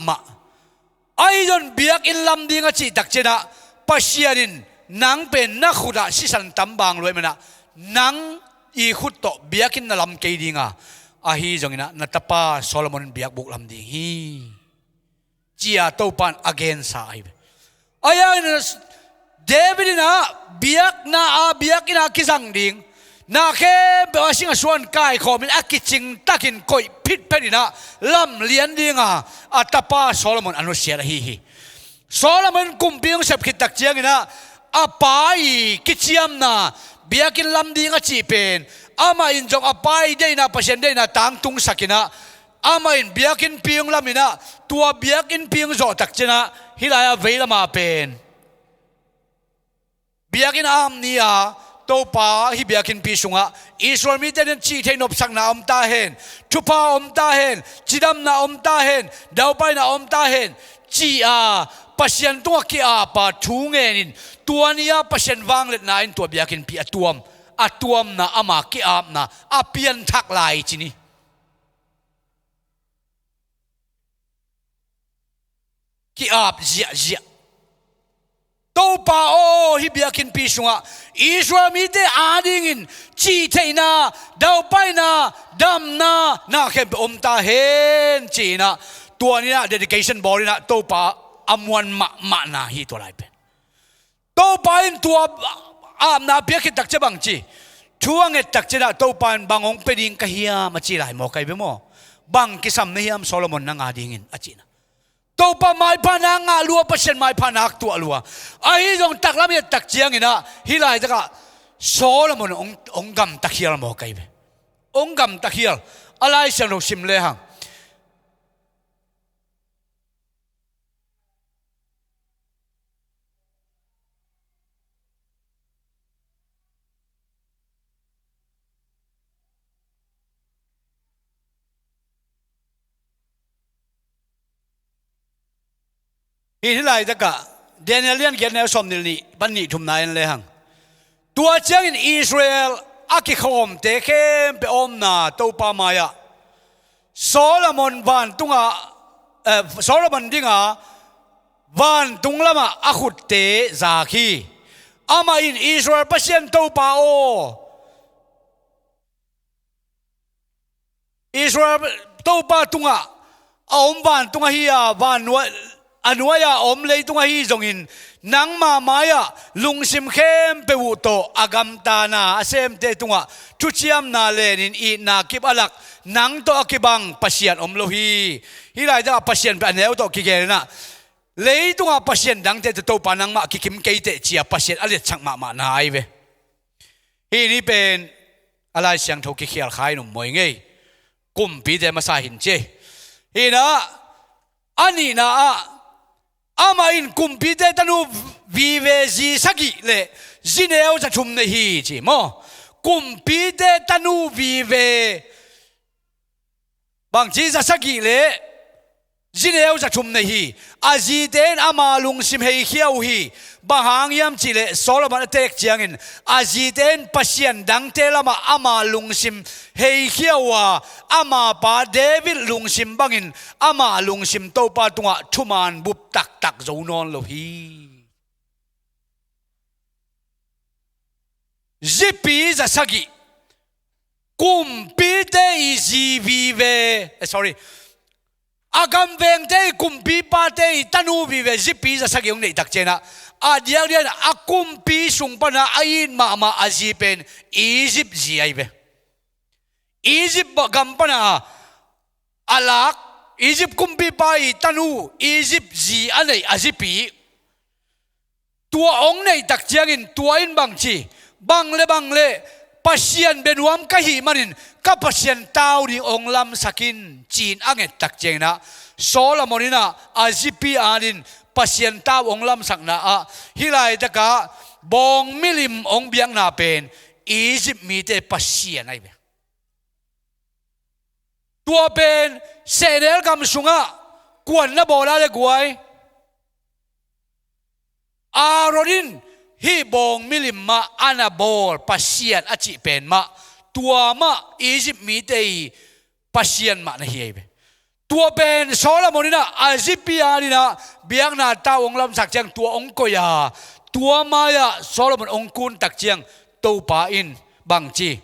ai don biak in lam dinga chi tak chena pasianin nang pen na khuda sisan tambang loi mena nang i khut to biakin na lam ke dinga a hi jongina na tapa Solomon biak buk lam ding hi chia to pan again sa ai aya David na biak ina kisang ding na ke basing aswan kai khomin akiching takin koi pit pedina lam lian dinga atapa Solomon anu sia hi Solomon kumping sep khitak chiang ina apai kichiam na biakin lam dinga chi pen ama in jong apai de na pasien de na tang tung sakina ama in biakin piung lamina tua biakin piung zo tak chena hilaya veila ma pen biakin am nia to pa hi biakin pi sunga Israel mi ten chi thein op sak na om ta hen thupa om ta hen chidam na om ta hen dau pai na om ta hen chi a pasien tu ki a pa thu ngenin tuania pasien wang let na in to biakin pi atuam na ama ki ap na apian thak lai chini ki ap zia to pa o hi biakin pi sunga Israel mi te adingin chi theina dau pai na dam na khem om ta hen chi na tuania dedication borina to pa amwan ma na hi to lai pe to pa in tua am na biakin tak chabang chi chuang et tak chena to pan bangong peding kahia machi lai mo kai be mo bang kisam niam Solomon na adingin achina to pa mai pana nga lua pasien mai panak tu alua ai jong tak lam ye tak chiang ina hilai taka Solomon ong gam takhial mo kai be ong gam takhial alai sano sim le hang hilai taka Danielian get na som nil ni ban ni thum na en le hang tua chang in Israel akikhom te khem pe om na to pa maya Solomon van tunga Solomon dinga van tunglama akhut te zakhi ama in Israel pasien to pa o Israel to pa tunga om van tunga hiya van anuaya om lei tunga hi zongin nang ma maya lungsim khem pe wu to agam ta na asem te tunga chuchiam na lenin I na kip alak nang to akibang pasien om lo hi hilai da pasien pa neu to ki ge na lei tunga pasien dang te to pa nang ma ki kim ke te chia pasien alet chang ma na ai ve hi ni pen alai siang tho ki khial khai nu moi ngei kum pi de ma sa hin che hi na ani na ama in kumpite tanu vive ji sagi le jineo cha thum ne hi chi mo kumpite tanu vive bang chi za sagi le jineo cha thum ne hi aji ten ama lung sim hei khiau hi bahang yam chi le Solomon tek chiang in aji ten pasien dang te lama ama lung sim hei khiawa ama pa David lung sim bangin ama lung sim to pa tunga thuman bup tak tak zo non lo hi zipi za sagi kumpi te izi vive sorry agam veng te kumpi pa te tanu vive zipi za sagi ong nei tak chena adiang dian akumpi sung pana ain ma azipen Egypt ji ai ve Egypt gam pana alak Egypt kumpi pa tanu Egypt ji anei azipi tua ong nei tak chiangin tua in bang chi bang le pasien benuam ka hi manin ka pasien tau ni ong lam sakin chin anget tak chengna Solomonina azipi anin pasien tau ong lam sakna a hilai taka bong milim ong biang na pen Egypt mi te pasien ai be tua pen senel kam sunga kwan na bola le guai aronin hi bong milim ma anabol pasien achi pen ma tua ma Egypt mi te pasien ma na hi be tua pen Solomonina azipia ni na biang na ta ong lam sak chang tua ong ko ya tua ma ya Solomon ong kun tak chiang to pa in bang chi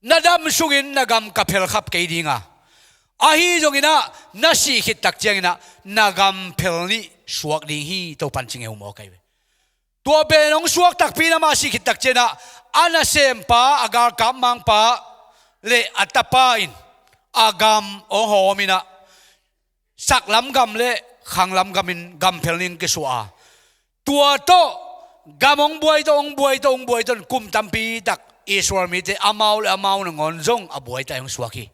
nadam sungin nagam kapel khap ke dinga ahi jongina nasi khit tak chiang ina nagam pel ni suak ding hi to pan ching eu mo kai tua pen ong suak tak pi na ma si khit tak chena ana sem pa agar kam mang pa le atapa in agam ong homina sak lam gam le khang lam gamin gam pelning ke suwa tua to gamong buai to ong buai to kum tampi tak Israel mi te amau na ngon zong abuai ta ong suaki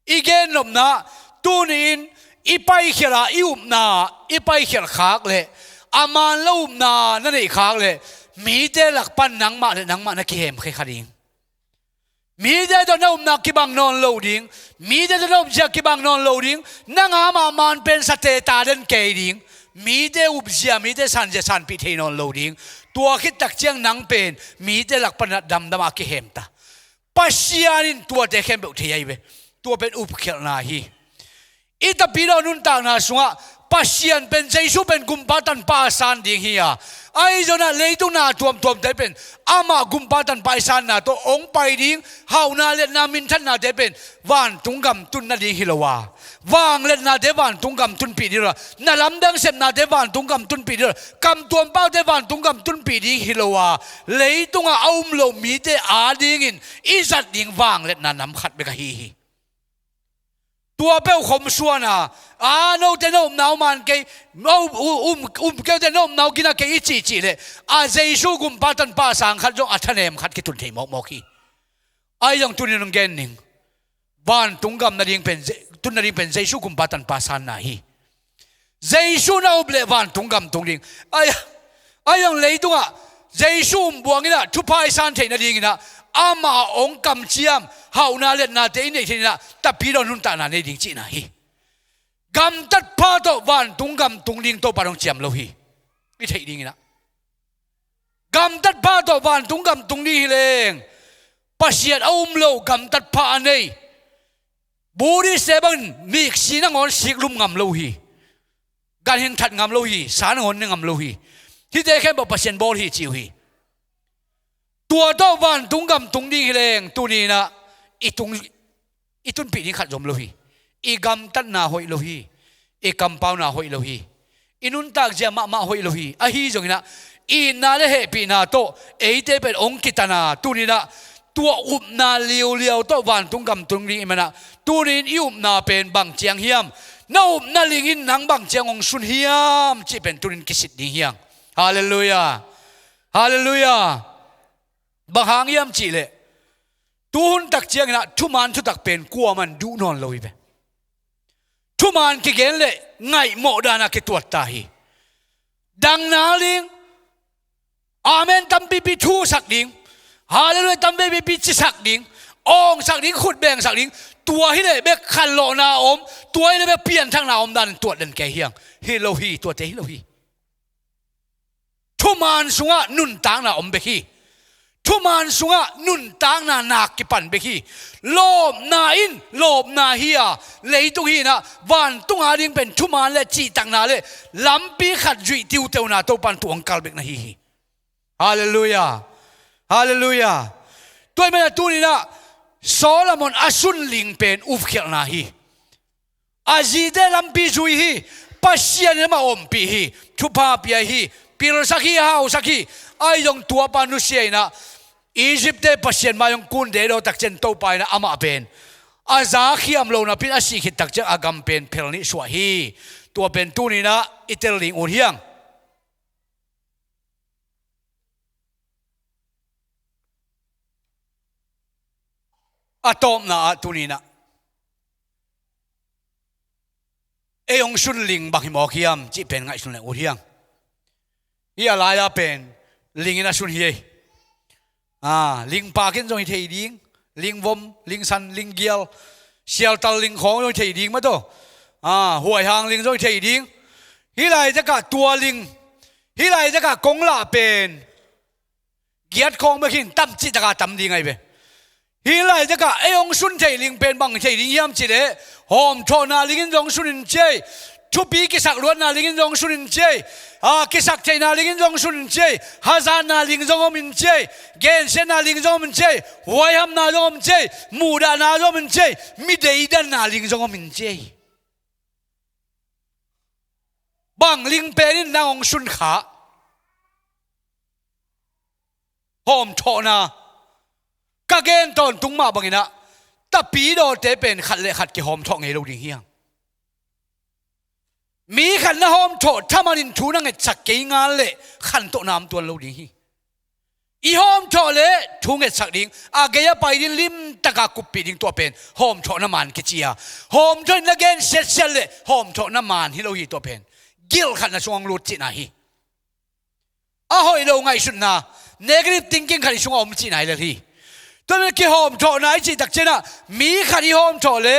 igen lom na tunin ipai khira ium na ipai khir khak le aman lom na na nei khak le mi te lak pan nang ma na ki hem khe kharing mi de do nom na ki bang non loading mi de do nom ja ki bang non loading nanga ma man pen sa te ta den ke ding mi de ubzia mi de san je san pi the non loading tua khit tak chiang nang pen mi de lak pan dam dama ki hem ta pasianin tua te khem be thei be tua pen up khel na hi ita piro nun ta na sunga pasian pen jaisu pen gumpatan pa san ding hi ya ai jona leitung na tuam te pen ama gumpatan paisan na to ong pai ding hauna le na min than na te pen wan tungam tun na ding hilowa wang le na de wan tungam tun pi dira na lam dang sem na de wan tungam tun pi dira kam tuam pau de wan tungam tun pi ding hilowa leitung a aum lo mi te a ding in izat ding wang le na nam khat be ka hi tua bel khom suana no te no nau man ke no ke te no nau kina ke ichi le a jesu gum patan pa sang khat jo athanem khat ki tun thei mo ki ai yang tunin ng gen ning ban tungam na ding pen tun na ding pen jesu gum patan pa san na hi jesu na oble ban tungam tung ding ai yang leitunga jesu buangina thupai san thei na ding ina ama ong kam chiam hauna le na te nei thina ta piro nun ta na nei ding chi na hi gam tat pa to van tung gam tung ding to parong chiam lo hi i thei ding ina gam tat pa to van tung gam tung ni leng pasiat lo gam tat pa nei buri seven mix sina ngon sik lum ngam lo hi gan hin that ngam lo hi san ngon ngam lo hi hi te khem ba pasien bol hi chiu hi tua to van tung gam tung ding leng tu ni na itun pi ni khat zom lo hi i gam tat na hoi lo hi i kampau na hoi lo hi inun tak ja ma hoi lo hi a hi jong na i na le he pi na to e te pe ong kitana tu ni na tua up na liu to van tung gam tung ding imana tu nin i up na pen bang chiang hiam na up na lingin nang bang chiang ong sun hiam chi pen tunin kisit ding hiang hallelujah hallelujah bahang yam chi le tuhun tak chiang na thuman thu tak pen kwa man du non loi be thuman ki gen le ไงโมดานาเกตัวตาฮีดังนาลิงอาเมนตัมปีปีทูสักดิ่งฮาเลลูยาตัมปีปีปีจิสักดิ่งองสักดิ่งขุดแบ่งสักดิ่งตัวที่เลยเบกขันโลนาอมตัวที่เลยเบกเปลี่ยนทางนาอมดันตัวเดินแก่เฮียงฮิโลฮีตัวเตฮิโลฮีทุมานสุงะนุนตางนาอมเบกีทุมานสุงะนุนตางนานักกิปันเบกีโลบนาอินโลบนาเฮียเลยตุฮีนะวันตุงอาดิงเป็นทุมานและจีตังนาเลลำปีขัดจุยติวเตวนาตัวปันตัวองกัลเบกนาฮีฮาเลลูยาฮาเลลูยาตัวมันตัวนี้นะโซโลมอนอาสุนลิงเป็นอุฟเขียนาฮีอาจีเดลำปีจุยฮีปัสยานีมาอมปีฮีทุพาปีฮีปีรสักฮีฮาวสักฮีไอยองตัวปานุเซียนะอียิปต์เดปัสยานมายองกุนเดโรตักเจนโตไปนะอามาเป็นอาซาขีอัมโลนะเป็นอาศิขิตักเจนอากำเป็นเพลนิสวาฮีตัวเป็นตัวนี้นะอิตาลีอุเฮียงอะตอมนะตัวนี้นะเอยองสุนลิงบักฮิมอคิยมจีเป็นไงสุนเลอุเฮียงอีอะไรอะเป็นลิงนะสุนเฮียลิงปากินจงเทียดิงลิงวมลิงสันลิงเกียวเชียวตัลลิงของจงเทียดิงมาตัวหัวหางลิงจงเทียดิงฮิไลจะกะตัวลิงฮิไลจะกะกงละเป็นเกียรติของเมื่อกี้ตั้มจิตจะกะตั้มดีไงเบฮิไลจะกะเอองสุนเทียลิงเป็นบังเทียดิงยามจิตเอหอมโทนาลิงจงสุนินเจทุบีกิสักล้วนนาลิงจงสุนินเจกิสักเทนาลิงจงสุนินเจฮาซานนาลิงจงอมินเจเกนเซนาลิงจงอมินเจหวยฮัมนาจงอมินเจมูดานาจงอมินเจมิเดย์ดันนาลิงจงอมินเจบังลิงเป็นนางสุนขาหอมโทนากะเกนตอนตุงมาบังอินะตะปีโดเตเป็นขัดเละขัดกิหอมทองเอโลดิงเฮียงมีขันนะหอมโถถ้ามันอินทูนั่งจักเกงานเละขันโตน้ำตัวโลดิงฮีอีหอมโถเละทูงจักดิงอาเกียไปดินลิมตะกากุปปีดิงตัวเป็นหอมโถน้ำมันกิจียหอมโถนักเกนเซ็ตเซ็ตเละหอมโถน้ำมันฮิโลฮีตัวเป็นกิลขันนะช่วงรูดจีน่าฮีหอยโลไงสุดนะเนกริฟติงกิ้งขันช่วงอมจีน่าเลยฮีตัวเป็นกี่หอมโถนายจีตักเจนะมีขันอีหอมโถเละ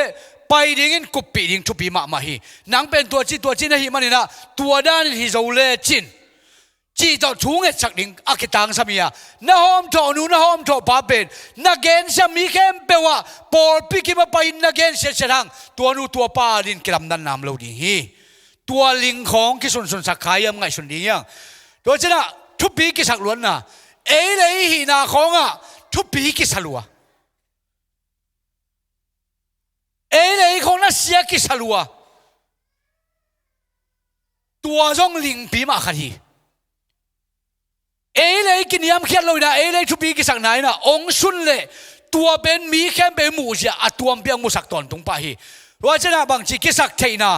ไปดิ่งกุปปีดิ่งทุปีมาฮีนังเป็นตัวจีนะฮีมันนี่นะตัวด้านฮิโซเลจินจีต่อทุ่งสักดิ่งอักตังสามีอะนะหอมโถนูนะหอมโถป้าเป็นนักเกนจะมีเข้มเปว่าปอลพิกิมาไปนักเกนเสียเสียทางตัวนูตัวป้าดินกลัมดันน้ำเราดิ่งฮีตัวลิงของกิสุนสักขายยังไงสุนดิ่งยังตัวเจนะทุปีกิสักล้วนนะเลยฮีนาของอะทุปีกิสลัวเลยของน่าเสียกิสลัวตัวจงลิงปีมาขัดฮีเลยกินยำเขียนเลยนะเลยทุปีกิสักไหนนะองสุนเลยตัวเป็นมีแค่เป็นหมูเสียตัวเปียงมุสักตอนตรงไปฮีว่าจะน่าบางทีกิสักเทนะ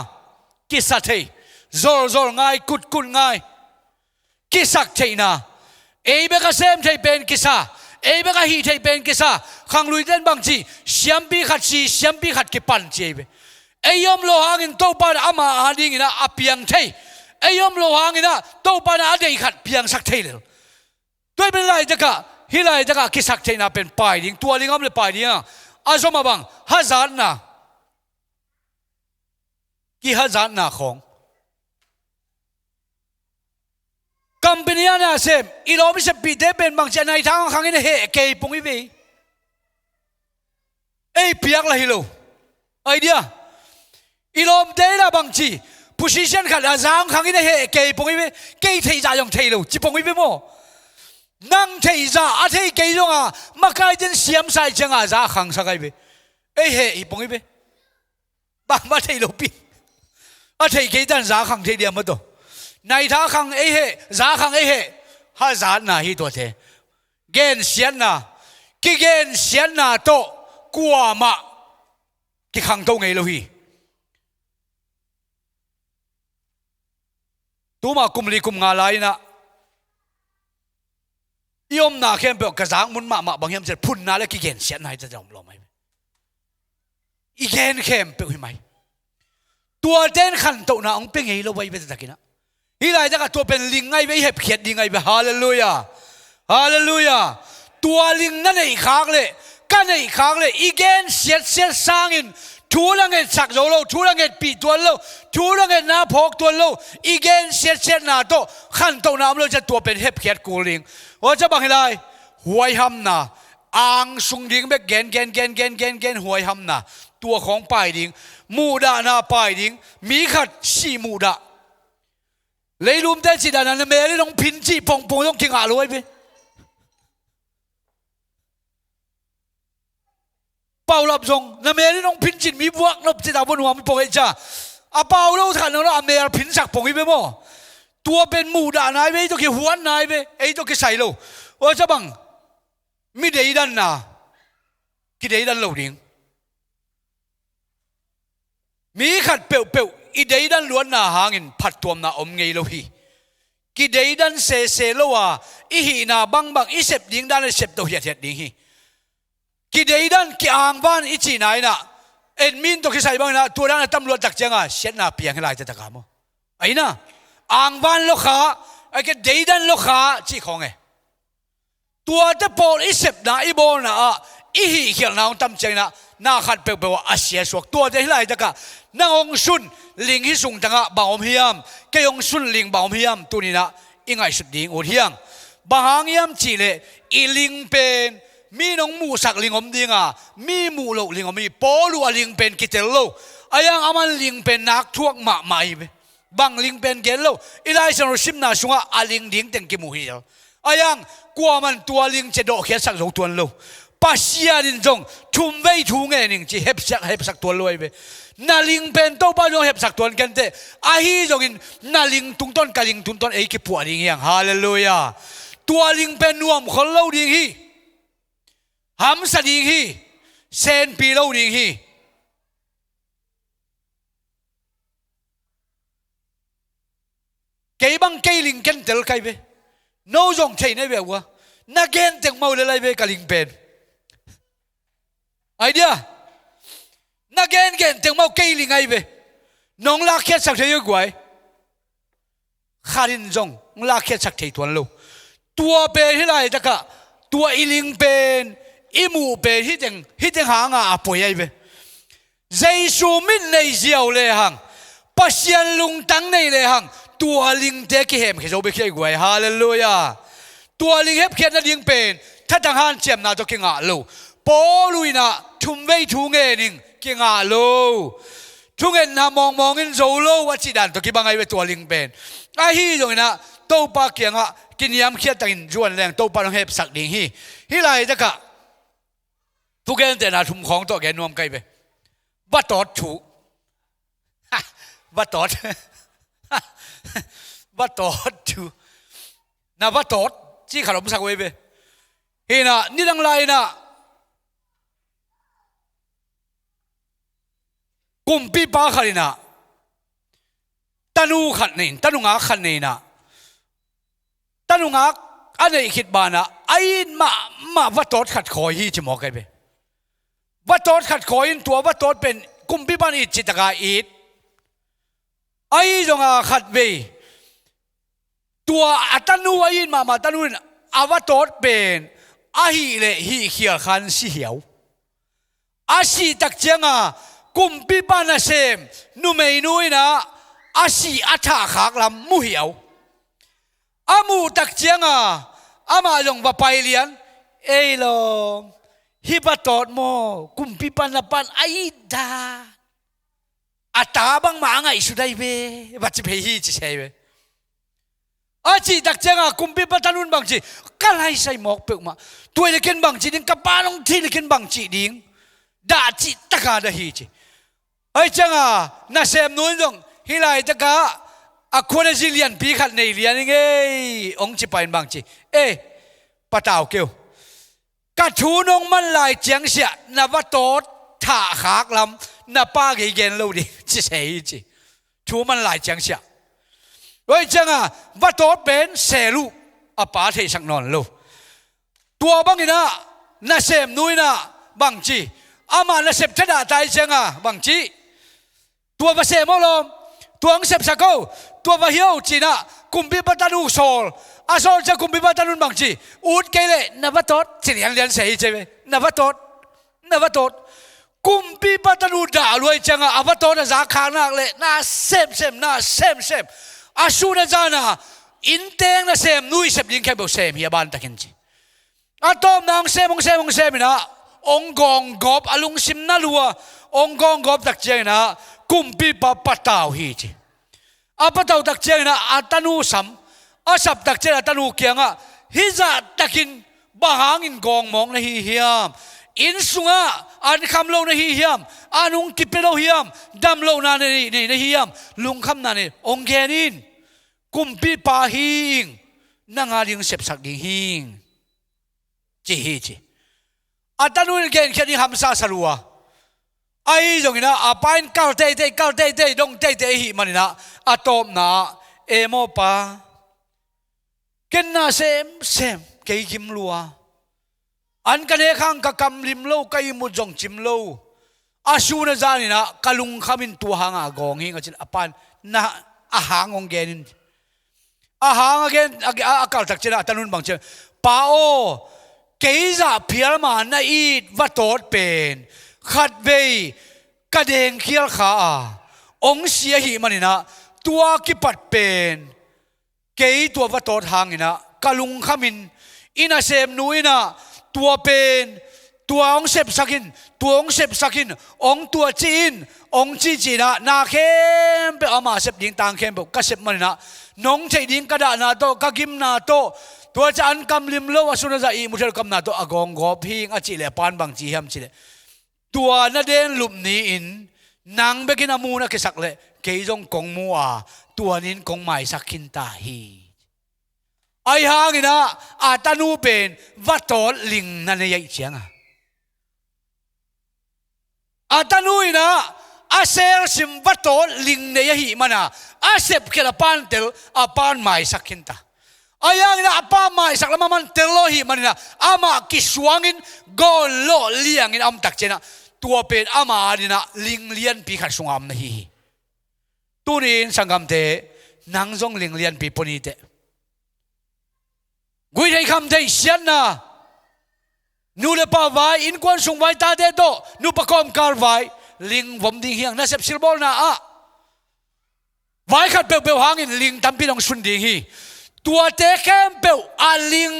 กิสักเทโซลง่ายกุดง่ายกิสักเทนะเบกเซมเทเป็นกิสาเบกฮีเทเป็นกิสาขังลุยเดินบางทีเสียมปีขัดเสียมปีขัดกิปันเจ็บยอมโลหะงินโตปานอามาอาดิงินะอเปียงเทยอมโลหะงินะโตปานอาเดยขัดเปียงสักเทเลยด้วยเป็นไรจะกะฮิไรจะกะกิสักเทนะเป็นปลายดิ่งตัวลิงอ้อมเลยปลายดิ่งอาสมาบังฮัจญ์นะกี่ฮัจญ์นะของกัมพูชาเนี่ยเสพอีโรมิสปีเดเป็นบางเจนในทางข้างนี้เฮเกย์ปุ่งอีเบเปียกละฮิโลไอเดียอีโรมเดน่ะบางทีโพสิชันขัดอาจารย์ข้างนี้เฮเกย์ปุ่งอีเบเกย์เทียจ่ายองเทียโลจีปุ่งอีเบโมนั่งเทียจ่าอาเทียเกย์จงมาใครจะเสียมใส่จังอาจารย์ข้างสักไอเบเฮอีปุ่งอีเบบางมาเทียโลปีอาเทียเกย์ดันจ่าข้างเทียเดียมาตัวในท่าขังเฮจ่าขังเฮฮัจญ์นะฮีตัวเทเกณฑ์เสียนนะกิเกณฑ์เสียนนะโตกัวมากิขังโตไงโลฮีตัวมากุมลีกุมงาลายนะยอมนาเข้มเปล่ากระซังมุนมาบางอย่างจะพุ่นนาแล้วกิเกณฑ์เสียนไหนจะจำลองไหมอีเกณฑ์เข้มเปล่าไหม ตัวเต้นขันโตนะองเป็นไงเราไว้ไปตะกี้นะฮิไลจะกับตัวเป็นลิงไงไปเห็บเขียดลิงไงไปฮาเลลูยาฮาเลลูยาตัวลิงนั่นไอ้ขากเลยกันไอ้ขากเลยอีเกนเสียดสร้างอินทูลังเงินสักโจโลทูลังเงินปีตัวโลทูลังเงินน้าพกตัวโลอีเกนเสียดนาโตขันโตน้ำเราจะตัวเป็นเห็บเขียดกูลิงว่าจะบังฮิไลหวยหำนาอ่างสุงดิ่งแบบเกนหวยหำนาตัวของป่ายดิ่งมูดานาป่ายดิ่งมีขัดสีมูดาเลยลุมเต้จิดานันเมย์ต้องพินจีปงต้องทิ้งอาลวยไปเป่าลับทรงนันเมย์ต้องพินจิมีบวกนบจิดาบนหัวมันปงไอจ้าอาเป่าเราทันเราอเมย์พินสักปงอีไปมั้งตัวเป็นมูดานายไปตัวกี่หัวนายไปไอตัวกี่ใส่เราว่าจะบังมีเดียดันนะกี่เดียดันเราดิ่งมีขัดเปียวอีเดียดันล้วนน่าหางินผัดตัวน่าอมไงเราฮีกี่เดียดันเซโลวะอีหีน่าบังอีเสพดิ่งด้านเสพตัวเหียดดิ่งฮีกี่เดียดันกี่อ่างบ้านอีจีไหนน่ะเอ็นมินตัวกี่ใส่บ้างนะตัวนั้นตำรวจตักเจ้าเสียน่าเปียงให้ลายจะตะกามอไอ้น่ะอ่างบ้านลูกค้าไอ้กี่เดียดันลูกค้าจีของไงตัวจะโปรอีเสพน่ะอีโบน่ะอีหีเขียนน่าตำเจ้าน่ะน่าขัดเปียวอาเสียสวกตัวจะให้ลายจะกะนางองซุนลิงที่ส่งต่างะบ่าวเฮียมแกองซุนลิงบ่าวเฮียมตัวนี้นะอิงไอสุดดิ่งอุทยังบางยามจีเลอีลิงเป็นมีน้องมูสักลิงอมดิ่งอ่ะมีมูโลลิงอมมีโปลูลิงเป็นกิเตลโลอายังอามันลิงเป็นนักทั่วหมาใหม่ไปบางลิงเป็นเกลโลอีไลสันรสิมนาสุงะอาลิงดิ่งเต็งกิมูฮิลอายังกลัวมันตัวลิงจะโดดเขียนสักโลตัวโลปัสยาดินจงทุ่มไว้ทุ่งเงินจีเห็บสักตัวรวยไปนาลิงเป็นโตบ้านเราเห็บสักตัวกันเตะอาฮีจงอินนาลิงตุงต้นกาลิงตุงต้นเอกิปัวลิงยังฮาเลลูยาตัวลิงเป็นนวมคนเล่าดิงฮีหำสดิงฮีเซนปีเล่าดิงฮีเกี่ยบังเกี่ยลิงกันเตลใครไปโน้จงใช่ไหมแบบว่านักเกนเต็งเมาเลยไปกาลิงเป็นไอเดียนักเกนเต็งเมาเกี่ยลิงไงไปน้องลากแค่สักเท่าไหร่ขาดินจงลากแค่สักเท่าตัวลูตัวเป็นที่ไรตะกะตัวอีลิงเป็นอีมูเป็นที่เต็งหางอ่ะป่วยไอไปใจสูมินในเจียวเลยหังปัสยันลุงตั้งในเลยหังตัวลิงเด็กเห็มเขาจะไปเกี่ยวกับฮาเลลูยาตัวลิงเห็บเขียนนั่นลิงเป็นถ้าต่างหันเจียมน่าจะเก่งอ่ะลูปอลุยน่ะทุ่มไว้ทุ่งเงินเก่งอ่ะลูทุ่งเงินน่ะมองเงินโซโลวัชิดันตัวกี่บางไงเป็นตัวลิงเป็นไอ้ฮีตรงนี้นะโตปาเกียงอ่ะกินยำเขียดตังจวนแรงโตปาต้องเห็บสักลิงฮีไรจะกะทุกเงินแต่น่ะทุ่มของตัวแกนวมไกลไปวัดตอดถูวัดตอดวัดตอดถูน่ะวัดตอดที่ขลุ่มสักไว้ไปเฮ้ยนะนี่ดังไรนะกุมปีปาขันนะตานูขันนี่ตานูงาขันนี่นะตานูงาอันไหนคิดบ้านะไอ้มาวัดตอดขัดคอยที่จะมองกันไปวัดตอดขัดคอยตัววัดตอดเป็นกุมปีปานี่จิตกาอีดไอ้จงอาขัดไปตัวอัตนูไอ้มาตานูอาวัดตอดเป็นอาฮีเลฮีเขียขันสีเหียวอาชีตักเจียงอ่ะกุมปีปานาเซมนุเมนุยนะอาชีอัฐาขากลำมุเหียวอามูตักเจียงอ่ะอามาลงบะไปเลียนเอลมฮิบะตอดโมกุมปีปานาปันไอดาอัตาบังมาไงสุดได้เบบัดจะไปฮีจะใช่เบอาจีตักเจ้ากุมปีปัตตานุนบางจีก็ไล่ใส่หมอกเปลือกมาตัวเล็กบางจีดิ้งกับป้าน้องที่เล็กบางจีดิ้งด่าจีตะกาดฮีจีไอ้เจ้าน่าเสมนุนจงฮิไลตะกาอะคนจีเลียนปีขัดในเลียนไงองจีไปบางจีปะตาวเกี่ยวกัดชูน้องมันลายเจียงเสียนับว่าโตถ่าขากลำนับป้าเกยเกนเราดิจีเสียจีชูมันลายเจียงเสียไว้จังว่าโตเป็นเสลูอป้าเทสักนอนลูตัวบางทีนะน่าเสมนุยนะบางจีอามาน่าเสพทดาใจจังบางจีต ตัวมาเสมอลมตัวงเสพสักเขาตัวมาเหี้ยวจีน่ะกุมพิบัตันุโซลอาโซลจะกุมพิบัตันุนบางจีอูดเกลเลนับตอดสิเลียนเลียนเสียใช่ไหมนับตอดกุมพิบัตันุด่าลวยจังอ่ะอับตอดจะขางนักเลยน่าเสพน่าเสพอาชูนะจานะอินเตงน่ะเสพนุ้ยเสพยิงแค่บอกเสพเฮียบ้านตะกินจีอาตอมนางเสพนะองกองกบอลุงซิมนาลัวองกองกบตักเจนะกุมพิบัปะตาวฮีจีอาปะตาวตักเจนะอาตานูสัมอาสับตักเจอาตานูเกียงอ่ะฮิจาตักินบางหางอินกองมองนะฮีเฮียมอินสุงอ่ะอันคำโลนะฮีเฮียมอานุงกิเปโลเฮียมดำโลนานี่นะฮีเฮียมลุงคำนั่นนี่องแกนินกุมพิปาฮิงนั่งอาลิงเสพสักดิฮิงจีอาตานูเกนแค่นี้ทำซาสลัวไอ้ตรงนี้นะอาปายเก้าเตดงเตหิมันนี่นะอาตอมนะเอโมปาเกนน่าเซมเกยกิมลัวอันกันเอขังกะกำลิมโลกายมุจงจิมโลอาชูนะจานี่นะกะลุงขมินตัวหางอากองหิงอาจิอาปานนะอาหางองเกนินอาหางอเกนอากาศตักเจนะตานุนบางเจปาโอเกยจะเพียรมานะอีดวัดโตดเป็นขัดเวกระเดงเขียลขาองเสียหิมันนี่นะตัวกิปัดเป็นเกยตัววัดโตดหางนี่นะกะลุงขมินอินาเซมนุยนะตัวเป็นตัวองเสพสักินองตัวจีนองจีนะนาเข้มไปอามาเสพดิงต่างเข้มแบบก็เสพมันนะน้องใจดิงกระดานาโตกะกิมนาโตตัวจะอันกำลิมโลวสุนทรอีมุเทลกำนาโตอากองกอพิงอจิเลปานบางจีฮัมจิเลตัวนาเดนลุมนี้อินนางเบกินามูนะกิสักเลเกยจงกงมัวตัวนินกงไม่สักขินตาฮีไอ้หางนะอาตานูเป็นวัดโตลิงนั่นเองเชียงอาตานูนะอาเซลซิมวัดโตลิงเนี่ยหิมันนะอาเซบเคลปานเตลอาปานไม่สักขินตาไอ้หางนะอาปานไม่สักละมันเตลโลหิมันนะอามากิสวางินกอลโลเลียงินอัมตักเจนะตัวเป็นอามาดินะลิงเลียนปีขัดสงามนะฮีตัวนี้สังกัมเตนังจงลิงเลียนปีปนีเตกุยให้คำเทเสียนนะนูเลปาไว้อินควันส่งไว้ตาเดโตนูประกอบการไว้ลิงผมดิ้งเฮียงน่าเสพสิลบอลนะอ่ะไว้ขัดเปลวหางอินลิงตั้มพี่น้องสุนดิ้งฮีตัวเตะแคมเปลอาลิง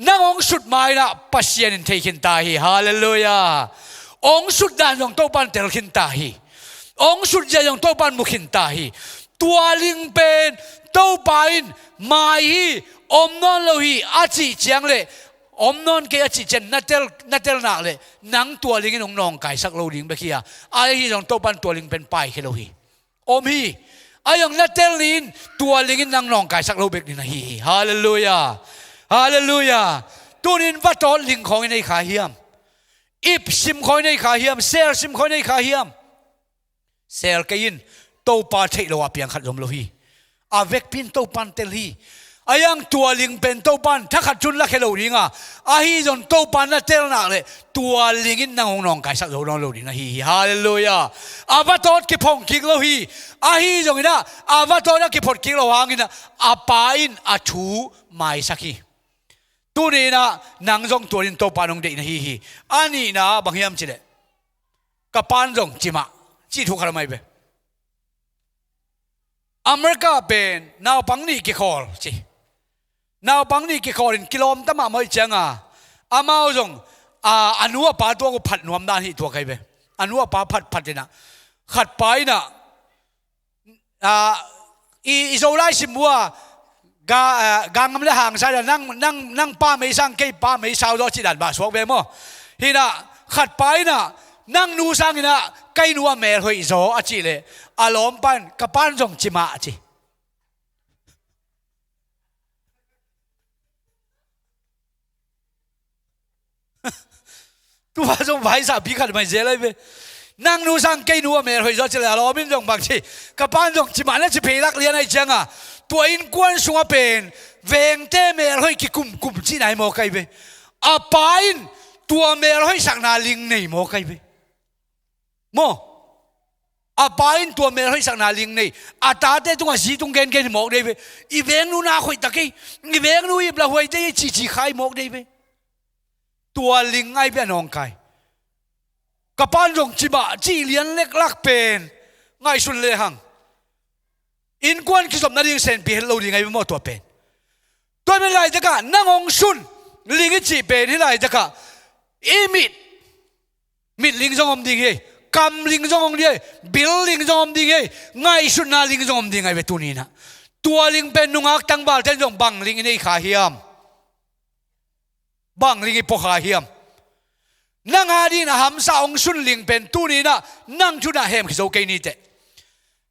นั่งองสุดไม้นะปัสเซียนินเทขินตาฮีฮาเลลูยาองสุดด่านของโตปันเตลขินตาฮีองสุดใจของโตปันมุขินตาฮีตัวลิงเป็นโตปันมาฮีอมนอนเราฮีอาจิเจียงเลยอมนอนเกอาจิเจนนัดเตลนักเลยนังตัวลิงน้องไก่สักเราลิงเบกี้อ่ะไอ้ที่ของโตปันตัวลิงเป็นไปแค่เราฮีอมฮีไอ้ยังนัดเตลลินตัวลิงนังน้องไก่สักเราเบกนี่นะฮีฮาเลลูยาตัวนี้ว่าตัวลิงของในขาเฮียมอิบซิมของในขาเฮียมเซลซิมของในขาเฮียมเซลกินโตปันเทโลอาเปียงขัดลมเราฮีอาเวกพินโตปันเตลฮีไอ้ยังตัวลิงเป็นโตปันถ้าขัดจุนละแค่เราลิงอ่ะไอ้จนโตปันน่ะเตลนักเลยตัวลิงนั่งน้องไก่สักเราลิงนะฮีฮาเลลูยาอาวัตโตกิพงกิกเราฮีไอ้จงนะอาวัตโตนะกิพงกิกเราหางินะอาปาอินอาชูไม่สักฮีตัวนี้นะนางจงตัวลิงโตปันองเด็กนะฮีอันนี้นะบางอย่างจิเลกับปานจงจิมาจิทุกข์อะไรไม่เบอเมริกาเป็นนาวปังนี่กิคอลจินาวปังนี่กิคอลินกิโลมตั้มไม่จังอ่ะอามาจงอนุว่าปาตัวก็ผัดนวมด้านที่ตัวใครไปอนุว่าปาผัดเลยนะขัดไปนะอิโซไลซิมัวกางมันเลยห่างใช่แล้วนั่งป้าไม่สร้างเกยป้าไม่สาวดอจิดันบาสวกเบมฮีนะขัดไปนะนั่งนูสร้างนะไกนัวเมลหอยโซอาจิเลยอารมณ์ปันกับปันจงจิมาจิตัวจงไว้สาบีขัดไม่เจเลยไปนั่งนูสังเกนัวเมลหอยโซจิเลยอารมณ์จงบางทีกับปันจงจิมาเนี่ยจะเพลักเลียนไอ้จังอ่ะตัวอินกวนสุงเป็นเวงเตเมลหอยกิกุมจีไหนโมกัยไปอาปายตัวเมลหอยสักนาลิงไหนโมกัยไปโม apain tua mer hoi sang na ling nei atate tunga si tung gen gen mok dei be I veng nu na khoi takai I veng nu I bla hoi dei chi chi khai mok dei be tua ling ai be nong kai kapan rong chi ba chi lian lek lak pen ngai sun le hang in kwan ki som na ring sen pi hello ring ai mo to pen tôi mới lại cả năng ông sun linh cái chỉ bền thế này cả imit mit linh trong ông đi cái cầm linh trong ông đi bill linh trong ông đi cái ngay sun na linh trong ông đi ngay về tu ni na tua linh pen nung ak tang bal ten dong bang linh này khá hiam bang linh po khá hiam năng adi na ham sa ông sun linh pen tu ni na năng chu na hem cái dấu cây ni te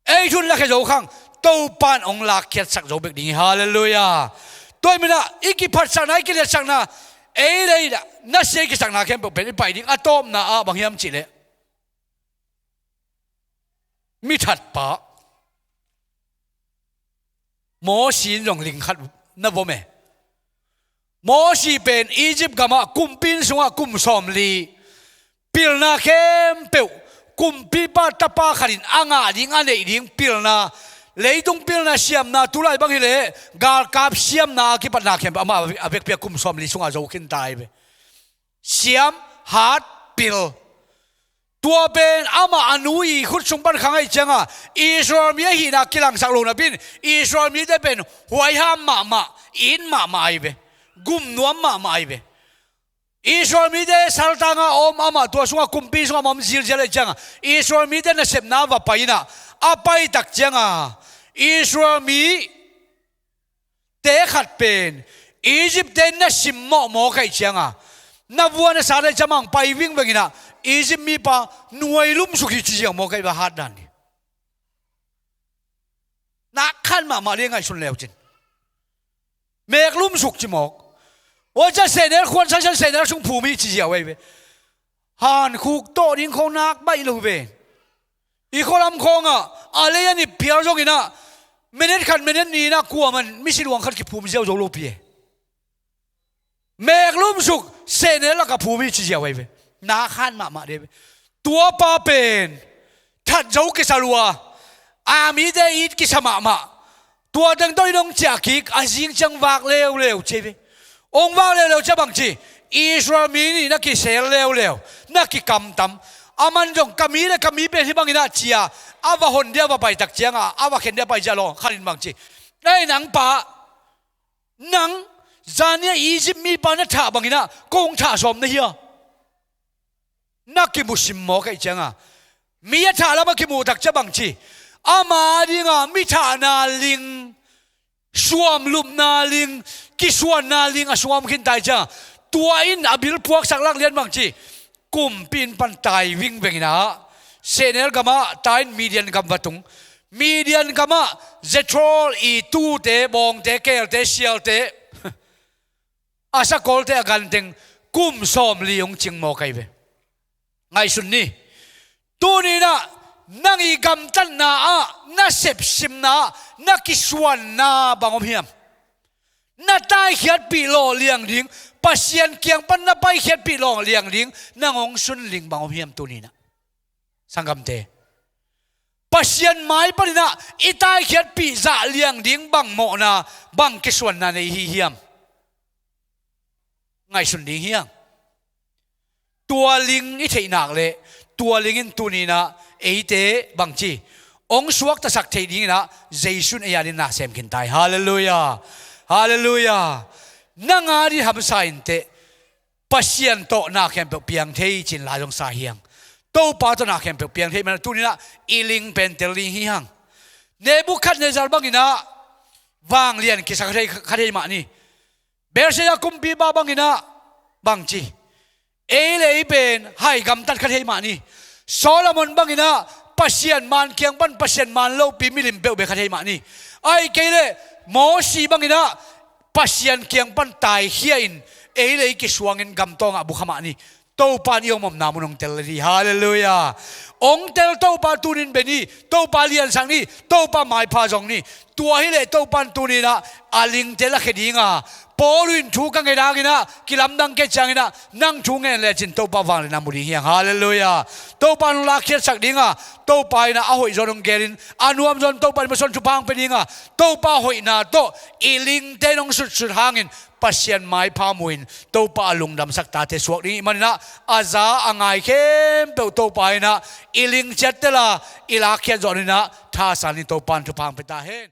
ai chun là cái dấu khang tàu pan ông lạc kiệt sắc dấu bek đi hallelujah tôi mình là ít cái phát sáng này cái liệt sáng na ấy đây là nó sẽ cái sáng na khen bộ bên bài đi atom na bằng hiểm chỉ lệ mi thật pa mô xin rong linh khát na vô mẹ mô xì bên Egypt gama kum pin sunga kum som li pil na khem peu kum pi pa tapa kharin anga ding ane ding pil na lấy tung pil na siam na tu lai bang hi le gar kap siam na ki pat na khem ama avek pe kum som li sunga zo kin tai be siam hat pil tua ben ama anui khut sung ban khangai changa Israel mi hi na kilang sak lo na bin Israel mi de ben huai ham ma in ma ai be gum nuam ma ai be Israel mi de saltanga om ama tua sunga kumpi sunga mom zil jale changa Israel mi de na sep na va paina apai tak changa Israel mi te khat pen Egypt den na sim mo kai changa na bua na sa de chamang pai wing bangina Egypt mi pa nuai lum sukhi chi jang mo kai ba hat dan na khan ma le ngai sun leo chin mek lum suk chi mok 我这谁呢？换上谁呢？从普米之下喂呗，韩国多年空那买路呗，一个人空啊，阿雷你漂中呢，每年看每年你那过门，没事往看去普米就走路边，每个路熟谁呢？那个普米之下喂呗，那看嘛的，多巴边，他走给啥路啊？阿米的一给啥嘛，多等到一种假期，阿行将挖了这边。 ông vào leo cho bằng chi Israel mi na ki sel leo na ki kam tam aman jong kami pe hi bang ina chia ava hon dia va pai tak chianga ava khen dia pai jalo kharin bang chi ei nang pa nang zania Egypt mi pa na tha bang ina kong tha som na hi na ki musim mo kai chianga mi ya tha la ba ki mu tak cha bang chi ama dinga mi tha na ling suam lup na ling kiswan na ling aswam kin tai cha tua in abil puak sak lak lian bang chi kum pin pan tai wing bengina senel gama tain median gam watung median gama zetrol I tu te bong te kel te sial te asa kol te agan teng kum som liung ching mo kai be ngai sun ni tu ni na nang I gam tan na a na sep sim na kiswan na bangom hiam na tai khiat pi lo liang ding pasien kiang pan na pai khiat pi lo liang ding nangong sun ling bangom hiam tu ni na sangam te pasien mai pan na itai khiat pi za liang ding bang mo na bang kiswan na nei hi hiam ngai sun ding hiang tua ling I thei nak le tua ling in tu ni na eite bang chi ong suak ta sak thei ding na jaisun e yarin na sem kin tai hallelujah hallelujah nangari ham sain te pasien to na khem pe piang thei chin la jong sa hiang to pa to na khem pe piang thei man tu ni na iling pen tel ling hi hang Nebuchadnezzar bangina wang lian ki sak thei khadei ma ni berse kumpi ba bangina bang chi ele ben hai gam tat khadei ma ni Solomon bangina pasien man kiang ban pasien man lo pi milim pe be khadei ma ni ai kele Mosi bangina pasien kiang pan tai hiain ele ki suangin gam tonga bukhama ni โตปานยอมนามุนองเตลดีฮาเลลูยาองเตลโตปาตูนินเบนีโตปาเลียนสังนี่โตปาไม้พาจงนี่ตัวฮิเลโตปันตูนินะอาลิงเตลเขดิงาปอลุนทูกังเกดากินะกิลัมดังเกจังกินะนั่งทูเงเลจินโตปาวังเลนามุริเฮียฮาเลลูยาโตปานุลาเคียสักดิงาโตปานะอาหอยจอนงเกรินอานุอัมจอนโตปามาสนชุพังเปดิงาโตปาหอยนาโตอีลิงเตนงสุดสุดหางินปัสยันไม้พามุนโตปาลุงดำสักตาเทสวกนี้มันนะอาซาอ่างไอเข้มเปโตปานะอีลิงเจตละอีลาเคียจอนินะท่าสันนิโตปานชุพังเปตาเฮน